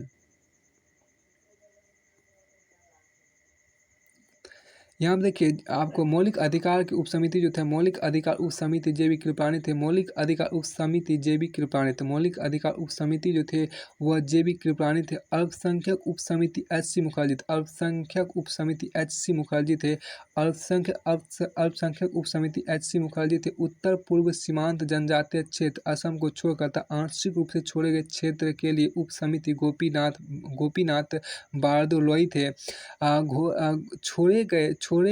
यहाँ पर देखिए आपको मौलिक अधिकार की उपसमिति जो थे, मौलिक अधिकार उप समिति JB कृपलानी थे। मौलिक अधिकार उप समिति JB कृपलानी थे। मौलिक अधिकार उप समिति जो थे वह JB कृपलानी थे। अल्पसंख्यक उप समिति HC मुखर्जी थे। अल्पसंख्यक उप समिति HC मुखर्जी थे। अल्पसंख्यक उप समिति HC मुखर्जी थे। उत्तर पूर्व सीमांत जनजातीय क्षेत्र असम को छोड़कर तथा आंशिक रूप से छोड़े गए क्षेत्र के लिए उप समिति गोपीनाथ बारदोलोई थे। छोड़े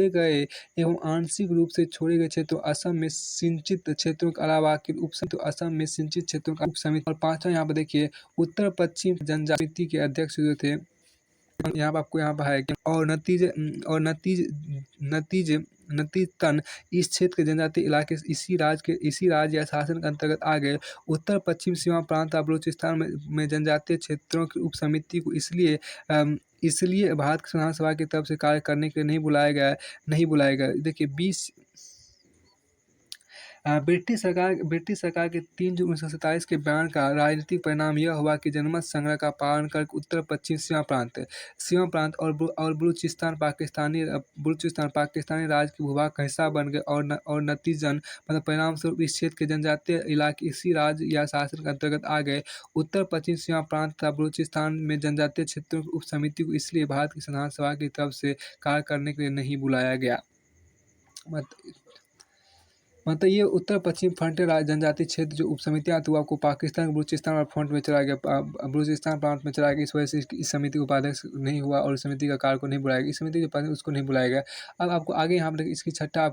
गए एवं आंशिक रूप से छोड़े गए क्षेत्रों असम में सिंचित क्षेत्रों के अलावा असम में सिंचित क्षेत्रों का उप समिति। और 5वां यहाँ पर देखिए उत्तर पश्चिम जनजाति के अध्यक्ष जो थे, यहाँ पर आपको यहाँ पर है और नतीजतन इस क्षेत्र के जनजातीय इलाके इसी राज्य या शासन के अंतर्गत आ गए। उत्तर पश्चिम सीमा प्रांत बलूचिस्तान में जनजातीय क्षेत्रों की उप समिति को इसलिए भारत संविधान सभा की तरफ से कार्य करने के लिए नहीं बुलाया गया। देखिए ब्रिटिश सरकार के 3 जून 1947 के बयान का राजनीतिक परिणाम यह हुआ कि जनमत संग्रह का पालन करके उत्तर पश्चिम सीमा प्रांत और बलूचिस्तान पाकिस्तानी राज के भूभाग का हिस्सा बन गए और नतीजतन मतलब परिणाम स्वरूप इस क्षेत्र के जनजातीय इलाके इसी राज्य या शासन के अंतर्गत आ गए। उत्तर पश्चिम सीमा प्रांत तथा बलूचिस्तान में जनजातीय क्षेत्रों की उप समिति को इसलिए भारत की संविधान सभा की तरफ से कार्य करने के लिए नहीं बुलाया गया। मतलब ये उत्तर पश्चिम फ्रंटियर जनजातीय क्षेत्र जो उप समितियाँ थी वो आपको पाकिस्तान के बलूचिस्तान और फ्रंट में चला गया, बलूचिस्तान प्रांत में चला गया। इस वजह से इस समिति का उपाध्यक्ष नहीं हुआ और समिति का कार्य को नहीं बुलाया गया। इस समिति के उपाध्यक्ष उसको नहीं बुलाया गया। अब आपको आगे यहाँ पर इसकी छठा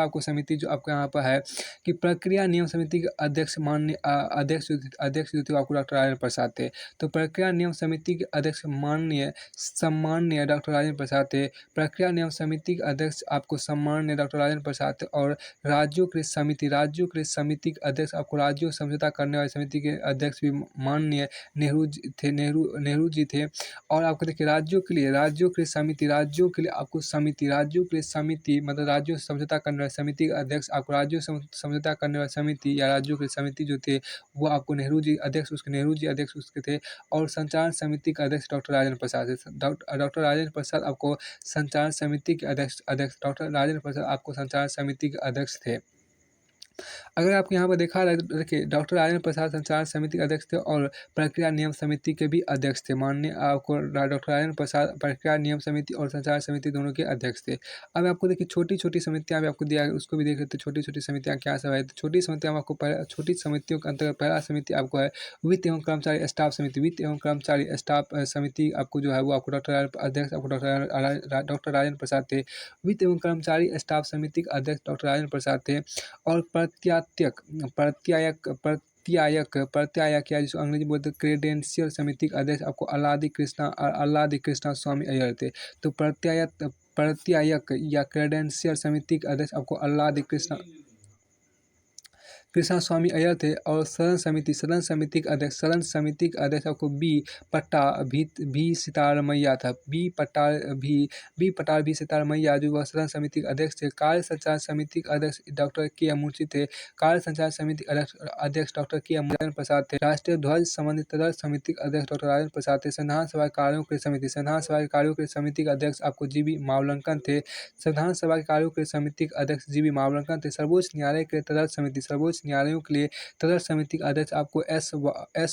आपको समिति जो आपको यहाँ पर है कि प्रक्रिया नियम समिति के अध्यक्ष माननीय अध्यक्ष जो थे आपको डॉक्टर राजेंद्र प्रसाद थे। तो प्रक्रिया नियम समिति के अध्यक्ष सम्माननीय डॉक्टर राजेंद्र प्रसाद थे। प्रक्रिया नियम समिति के अध्यक्ष आपको सम्माननीय डॉक्टर राजेंद्र प्रसाद थे। और राज्यों राज्यों के लिए समिति के अध्यक्ष आपको राज्यों समझौता करने वाली समिति के अध्यक्ष भी माननीय नेहरू जी थे। और आपको देखिए राज्यों के लिए समिति, राज्यों के लिए समिति मतलब राज्यों से समझौता करने वाली समिति का अध्यक्ष आपको राज्यों से समझौता करने वाली समिति या राज्यों की समिति जो थे वो आपको नेहरू जी अध्यक्ष उसके थे। और संचालन समिति का अध्यक्ष डॉक्टर राजेंद्र प्रसाद थे। डॉक्टर राजेंद्र प्रसाद आपको संचालन समिति के डॉक्टर राजेंद्र प्रसाद आपको संचालन समिति के अध्यक्ष थे। अगर आपको यहाँ पर देखा जाए तो देखिए डॉक्टर राजेंद्र प्रसाद संचालन समिति के अध्यक्ष थे और प्रक्रिया नियम समिति के भी अध्यक्ष थे। माननीय आपको डॉक्टर राजेंद्र प्रसाद प्रक्रिया नियम समिति और संचालन समिति दोनों के अध्यक्ष थे। अब आपको देखिए छोटी छोटी समितियाँ भी आपको दिया है, उसको भी देख लेते छोटी छोटी समितियाँ क्या सब है। तो छोटी समितियाँ में आपको छोटी समितियों के अंतर्गत पहला समिति आपको है वित्त एवं कर्मचारी स्टाफ समिति। वित्त एवं कर्मचारी स्टाफ समिति आपको जो है वो आपको अध्यक्ष आपको डॉक्टर राजेंद्र प्रसाद थे। वित्त एवं कर्मचारी स्टाफ समिति के अध्यक्ष डॉक्टर राजेंद्र प्रसाद थे। और प्रत्यायक या जिसको अंग्रेजी बोलते हैं क्रेडेंशियल समिति के अध्यक्ष आपको अल्लादी कृष्णा स्वामी अय्यर थे। तो प्रत्यायक या क्रेडेंशियल समिति के अध्यक्ष आपको अल्लादी कृष्णा स्वामी अय्यर थे। और सदन समिति के अध्यक्ष आपको भी सितारमैया था। बी पटार भी सितारमैया जो वह सदन समिति के अध्यक्ष थे। कार्य संचालन समिति के अध्यक्ष डॉक्टर के एम मुंशी थे। कार्य संचालन समिति के अध्यक्ष डॉक्टर के एम प्रसाद थे। राष्ट्रीय ध्वज संबंधित तदर्थ समिति के अध्यक्ष डॉक्टर राजेंद्र प्रसाद थे। संविधान सभा कार्यों के समिति के अध्यक्ष आपको जी.बी. मावलंकन थे। संविधान सभा के कार्यों के समिति के अध्यक्ष जी.बी. मावलंकन थे। सर्वोच्च न्यायालय के तदर्थ न्यायालयों के लिए तदर्थ समिति के अध्यक्ष आपको एस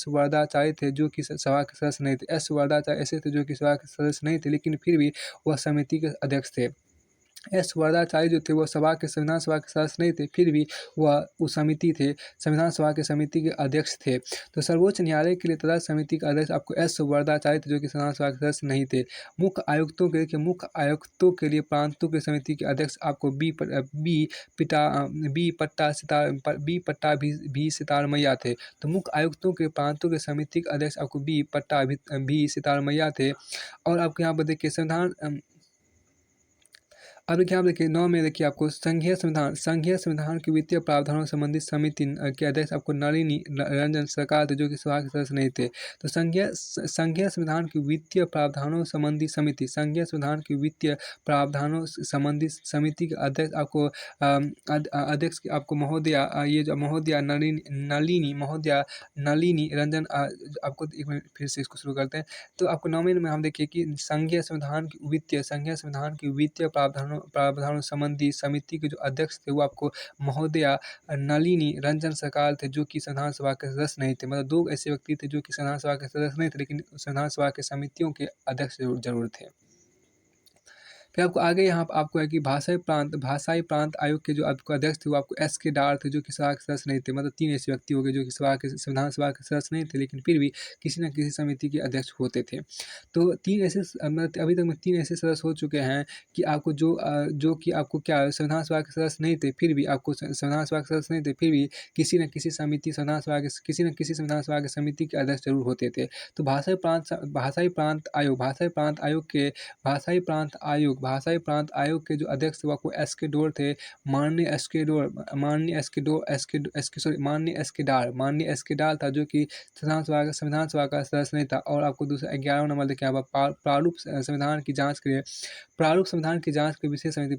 वरदाचार्य थे जो कि सभा के सदस्य नहीं थे। एस वरदाचार्य ऐसे थे जो कि सभा के सदस्य नहीं थे लेकिन फिर भी वह समिति के अध्यक्ष थे। एस वरदाचार्य जो थे वह संविधान सभा के सदस्य नहीं थे फिर भी वह उस समिति थे, संविधान सभा के समिति के अध्यक्ष थे। तो सर्वोच्च न्यायालय के लिए तदर्थ समिति के अध्यक्ष आपको एस वरदाचार्य थे जो कि संविधान सभा के सदस्य नहीं थे। मुख्य आयुक्तों के लिए प्रांतों की समिति के अध्यक्ष आपको बी पट्टा भी सितारमैया थे। तो मुख्य आयुक्तों के प्रांतों के समिति के अध्यक्ष आपको बी पट्टा भी सितारमैया थे। और आपके यहाँ पर देखिए अब देखिए आप देखिए 9 में देखिए आपको संघीय संविधान के वित्तीय प्रावधानों संबंधित समिति के अध्यक्ष आपको नलिनी रंजन सरकार थे जो कि सभा के सदस्य नहीं थे। तो संघीय संविधान के वित्तीय प्रावधानों संबंधी समिति के अध्यक्ष आपको महोदया नलिनी रंजन आपको एक मिनट फिर से इसको शुरू करते हैं। तो आपको 9 में हम देखिए कि संघीय संविधान की वित्तीय प्रावधानों संबंधी समिति के जो अध्यक्ष थे वो आपको महोदया नलिनी रंजन सरकार थे जो कि संविधान सभा के सदस्य नहीं थे। मतलब 2 ऐसे व्यक्ति थे जो कि संविधान सभा के सदस्य नहीं थे लेकिन संविधान सभा के समितियों के अध्यक्ष जरूर थे। फिर आपको आगे यहाँ आपको है कि भाषाई प्रांत आयोग के जो आपको अध्यक्ष थे वो आपको एस के डार थे जो कि सभा के सदस्य नहीं थे। मतलब 3 ऐसे व्यक्ति हो गए जो कि संविधान सभा के सदस्य नहीं थे लेकिन फिर भी किसी न किसी समिति के अध्यक्ष होते थे। तो 3 ऐसे अभी तक में 3 ऐसे सदस्य हो चुके हैं कि आपको जो कि आपको क्या संविधान सभा के सदस्य नहीं थे फिर भी आपको संविधान सभा के सदस्य नहीं थे फिर भी किसी न किसी संविधान सभा के समिति के अध्यक्ष जरूर होते थे। तो भाषाई प्रांत आयोग के जो अध्यक्ष थे वो आपको एस के डोर थे। माननीय एस के डार था जो कि संविधान सभा का सदस्य नहीं था। और आपको दूसरा 11वां नंबर देखिए यहाँ पर प्रारूप संविधान की जांच के विशेष समिति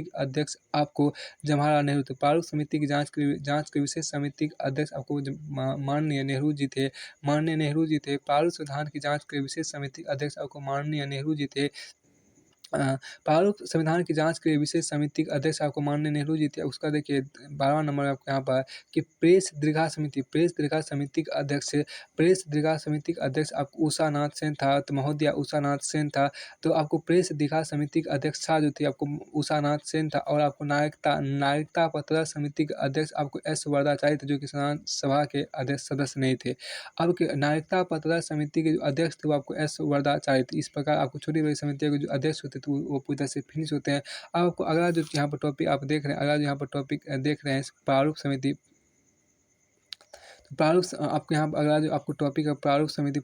के अध्यक्ष आपको जवाहरलाल नेहरू थे। प्रारूप समिति की जांच के विशेष समिति के अध्यक्ष आपको माननीय नेहरू जी थे। प्रारूप संविधान की जांच के विशेष समिति के अध्यक्ष आपको माननीय नेहरू जी थे। प्रारूप संविधान की जांच के विशेष समिति के अध्यक्ष आपको माननीय नेहरू जी थे। उसका देखिए 12वां नंबर आपको यहाँ पर कि प्रेस दीर्घा समिति के अध्यक्ष आपको उषा नाथ सेन था। तो महोदया उषा नाथ सेन था। तो आपको प्रेस दीर्घा समिति के अध्यक्षा जो थी आपको उषा नाथ सेन था। और आपको नागरिकता पत्र समिति के अध्यक्ष आपको एस वरदाचार्य थे जो कि संविधान सभा के अध्यक्ष सदस्य नहीं थे। अब नागरिकता पत्र समिति के जो अध्यक्ष थे वो आपको एस वरदाचार्य थे। इस प्रकार आपको छोटी बड़ी समितियों के जो अध्यक्ष होते तो वो पूरी तरह से फिनिश होते हैं। अब आपको अगला जो यहाँ पर टॉपिक आप देख रहे हैं प्रारूप समिति। तो आपको यहाँ पर अगला जो आपको टॉपिक है प्रारूप समिति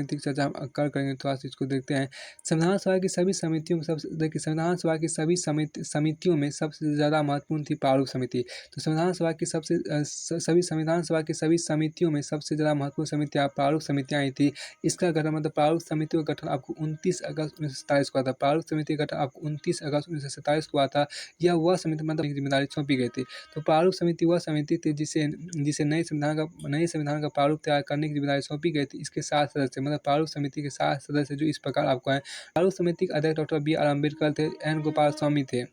की चर्चा हम करेंगे, थोड़ा सा इसको देखते हैं। संविधान सभा की सभी समितियों में सबसे देखिए संविधान सभा की सभी समितियों में सबसे ज़्यादा महत्वपूर्ण थी प्रारूप समिति। तो संविधान सभा की सभी संविधान सभा की सभी समितियों में सबसे ज़्यादा महत्वपूर्ण समितियाँ प्रारूप समितियाँ ही थी। इसका गठन मतलब प्रारूप समितियों का गठन आपको 29 अगस्त 1947 को हुआ था। प्रारूप समिति का गठन आपको 29 अगस्त 1947 को हुआ था। यह वह समिति मतलब जिम्मेदारी सौंपी गई थी। तो प्रारूप समिति वह समिति थी जिसे जिसे नए संविधान का प्रारूप तैयार करने की जिम्मेदारी सौंपी गई थी। इसके 7 सदस्य मतलब प्रारूप समिति के 7 सदस्य जो इस प्रकार आपको हैं। प्रारूप समिति के अध्यक्ष डॉक्टर बी.आर. अम्बेडकर थे, एन. गोपाल स्वामी थे।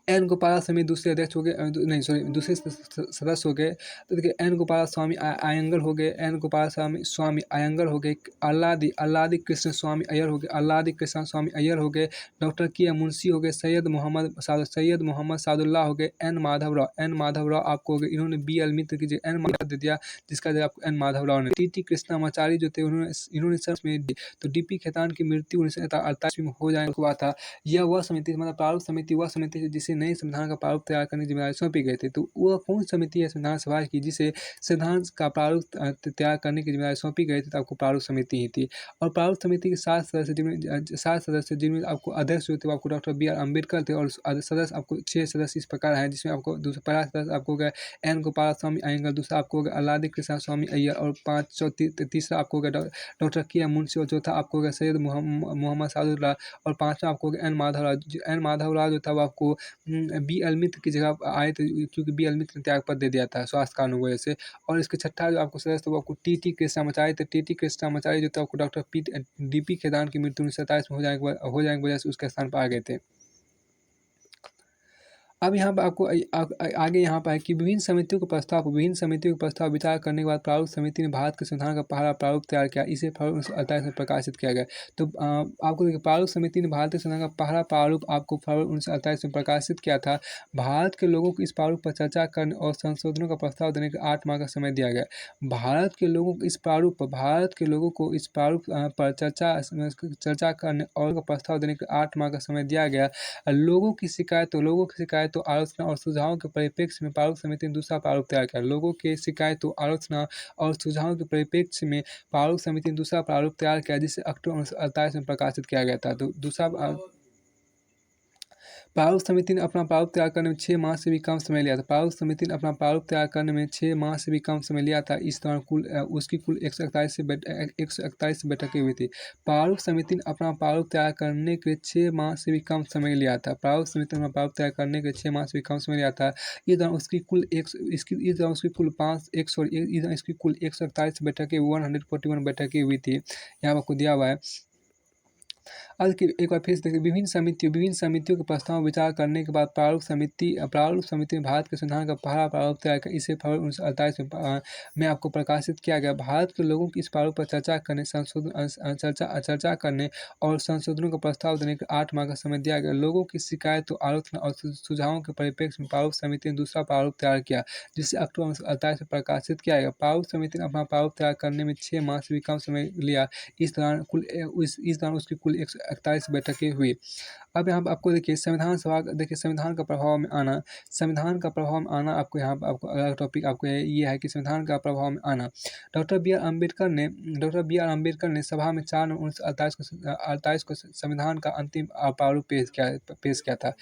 एन गोपालास्वामी दूसरे अध्यक्ष हो गए, नहीं सॉरी दूसरे सदस्य हो गए। तो देखिए एन गोपालास्वामी अयंगर हो गए, एन गोपालास्वामी अयंगर हो गए, अल्लादी कृष्ण स्वामी अय्यर हो गए, अल्लादी कृष्ण स्वामी अय्यर हो गए, डॉक्टर के एम मुंशी हो गए, सैयद मोहम्मद सादुल्लाह हो गए, एन माधव राव आपको हो गए। इन्होंने बी एल मित्र की जगह एन माधव दे दिया, जिसका जगह आपको एन माधव राव ने। टी कृष्णामाचारी जो थे इन्होंने सर में तो डीपी खेतान की मृत्यु 1948 में हो जाने हुआ था। यह वह समिति मतलब प्रारूप समिति वह समिति है जिसे नए संविधान का प्रारूप तैयार करने की जिम्मेदारी सौंपी गई थी। तो वह कौन समिति है संविधान सभा की जिसे संविधान का प्रारूप तैयार करने की जिम्मेदारी सौंपी गई थी, तो आपको प्रारूप समिति ही थी। और प्रारूप समिति के 7 सदस्य जिनमें आपको अध्यक्ष जो थे आपको डॉक्टर बी.आर. अम्बेडकर थे, और सदस्य आपको 6 सदस्य इस प्रकार हैं, जिसमें आपको पहला सदस्य आपको हो गया एन गोपाल स्वामी अयंगर, दूसरा आपको हो गया अल्लादी कृष्ण स्वामी अय्यर, और तीसरा आपको हो गया डॉक्टर के एम मुंशी, और चौथा आपको हो गया सैयद मोहम्मद सादुल्लाह, और पांचवा आपको हो गया एन माधव राव जो था वो आपको बी एल मित्र की जगह आए थे, क्योंकि बी एल मित्र ने त्याग पत्र दे दिया था स्वास्थ्य कारणों की वजह से। और इसके छठा जो आपको सदस्य वो आपको टी कृष्णामाचारी थे। टी कृष्णामाचारी जो था आपको डॉक्टर डी पी खेतान की मृत्यु 1927 में हो जाने की वजह से उसके स्थान पर आ गए थे। अब यहाँ पर आपको आगे यहाँ पर है कि विभिन्न समितियों के प्रस्ताव विचार करने के बाद प्रारूप समिति ने भारत के संविधान का पहला प्रारूप तैयार किया। इसे फरवरी 1948 में प्रकाशित किया गया। तो आपको देखिए प्रारूप समिति ने भारतीय संविधान का पहला प्रारूप आपको फरवरी 1948 में प्रकाशित किया था। भारत के लोगों को इस प्रारूप पर चर्चा करने और संशोधनों का प्रस्ताव देने का 8 माह का समय दिया गया। भारत के लोगों को इस प्रारूप पर चर्चा करने और प्रस्ताव देने का 8 माह का समय दिया गया। लोगों की शिकायतों, आलोचना और सुझावों के परिप्रेक्ष्य में प्रारूप समिति ने दूसरा प्रारूप तैयार किया। लोगों के शिकायतों, आलोचना और सुझावों के परिप्रेक्ष्य में प्रारूप समिति ने दूसरा प्रारूप तैयार किया, जिसे अक्टूबर 1948 में प्रकाशित किया गया था। तो दूसरा प्रारूप समिति ने अपना प्रारूप तैयार करने में 6 माह से भी कम समय लिया था। प्रारूप समिति ने अपना प्रारूप तैयार करने में 6 माह से भी कम समय लिया था। इस दौरान उसकी कुल 141 बैठकें हुई थी। प्रारूप समिति ने अपना प्रारूप तैयार करने के 6 माह से भी कम समय लिया था। प्रारूप समिति ने अपना प्रारूप तैयार करने के 6 माह से भी कम समय लिया था। इस दौरान उसकी कुल 141 बैठकें 141 बैठकें हुई थी। यहाँ आपको दिया हुआ है। अब एक बार फिर से देखिए विभिन्न समितियों के प्रस्ताव पर विचार करने के बाद प्रारूप समिति ने भारत के संविधान का पहला प्रारूप तैयार किया। इसे फरवरी 1948 में आपको प्रकाशित किया गया। भारत के लोगों की इस प्रारूप पर चर्चा करने और संशोधनों का प्रस्ताव देने का 8 माह का समय दिया गया। लोगों की शिकायतों, आलोचना और सुझावों के परिप्रेक्ष्य में प्रारूप समिति ने दूसरा प्रारूप तैयार किया, जिसे अक्टूबर 1948 में प्रकाशित किया गया। प्रारूप समिति ने अपना प्रारूप तैयार करने में 6 माह से भी कम समय लिया। इस दौरान उसकी कुल 141 बैठकें हुई। अब यहाँ पर आपको देखिए संविधान का प्रभाव में आना आपको यहाँ पर आपको अगला टॉपिक आपको ये है कि संविधान का प्रभाव में आना। डॉक्टर बी आर अम्बेडकर ने सभा में 4 नवंबर 1948 को संविधान का अंतिम प्रारूप पेश किया था।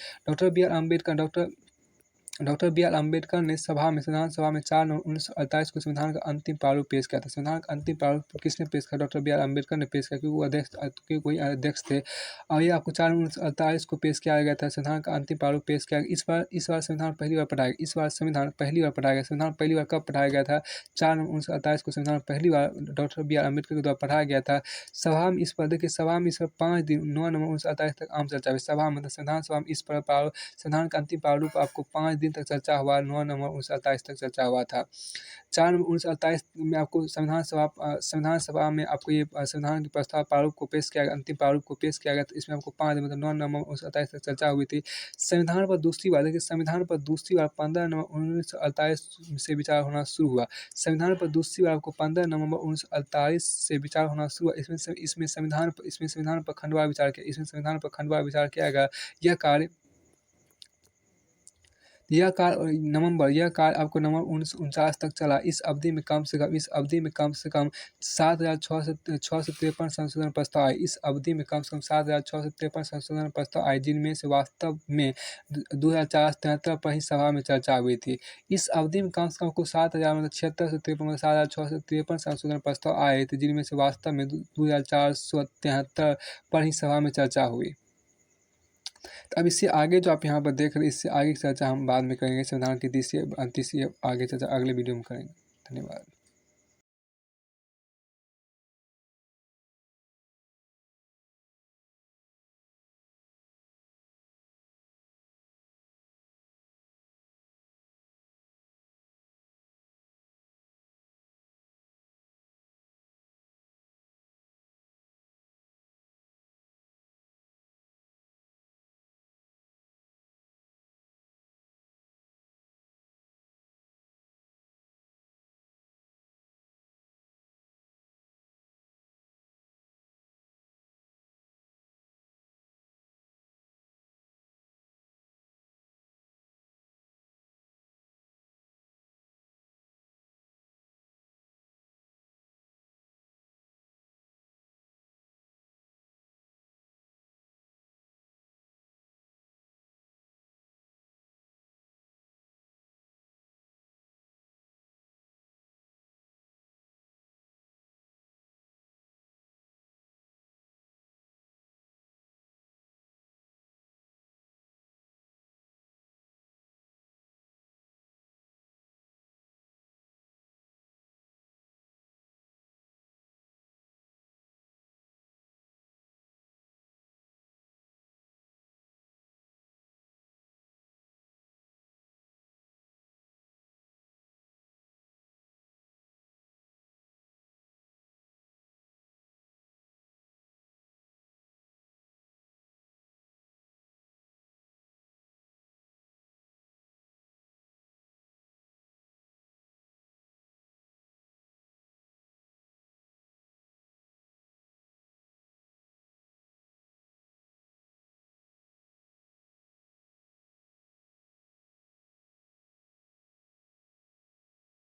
डॉक्टर बी आर अम्बेडकर ने संविधान सभा में 4 नवंबर 1948 को संविधान का अंतिम प्रारूप पेश किया था। संविधान का अंतिम प्रारूप किसने पेश किया? डॉक्टर बी आर अम्बेडकर ने पेश किया, क्योंकि वही अध्यक्ष थे। और ये आपको 4 नवंबर 1948 को पेश किया गया था। संविधान का अंतिम प्रारूप पेश किया गया। इस बार संविधान पहली बार पढ़ाया गया। संविधान पहली बार कब पढ़ाया गया था? 4 नवंबर 1948 को संविधान पहली बार डॉक्टर बी आर अम्बेडकर के द्वारा पढ़ाया गया था। सभा में इस पर 5 दिन 9 नवंबर 1948 तक आम चर्चा हुई। संविधान सभा में संविधान का अंतिम प्रारूप आपको 5 दिन तक चर्चा हुआ। 9 नवंबर 1948 तक चर्चा हुआ था। 4 नवंबर 1948 में आपको संविधान सभा में आपको ये संविधान के प्रस्ताव प्रारूप को पेश किया गया, अंतिम प्रारूप को पेश किया गया। तो इसमें आपको 5 दिन मतलब 9 नवंबर 1948 तक चर्चा हुई थी। संविधान पर दूसरी बार 15 नवंबर 1948 से विचार होना शुरू हुआ। संविधान पर दूसरी बार आपको 15 नवंबर 1948 से विचार होना शुरू हुआ। इसमें संविधान पर खंडवार विचार किया गया। यह कार्य यह कार्य आपको नवंबर 1949 तक चला। इस अवधि में कम से कम 7,653 संशोधन प्रस्ताव आए। इस अवधि में कम से कम 7,653 संशोधन प्रस्ताव आए, जिनमें से वास्तव में 2,473 पर ही सभा में चर्चा हुई थी। इस अवधि में कम से कम कुल 7,076 से 7,653 संशोधन प्रस्ताव आए थे, जिनमें से वास्तव में 2,473 पर ही सभा में चर्चा हुई। तो अब इससे आगे जो आप यहाँ पर देख रहे हैं, इससे आगे की चर्चा हम बाद में करेंगे। संविधान की तीसरी आगे चर्चा अगले वीडियो में करेंगे। धन्यवाद।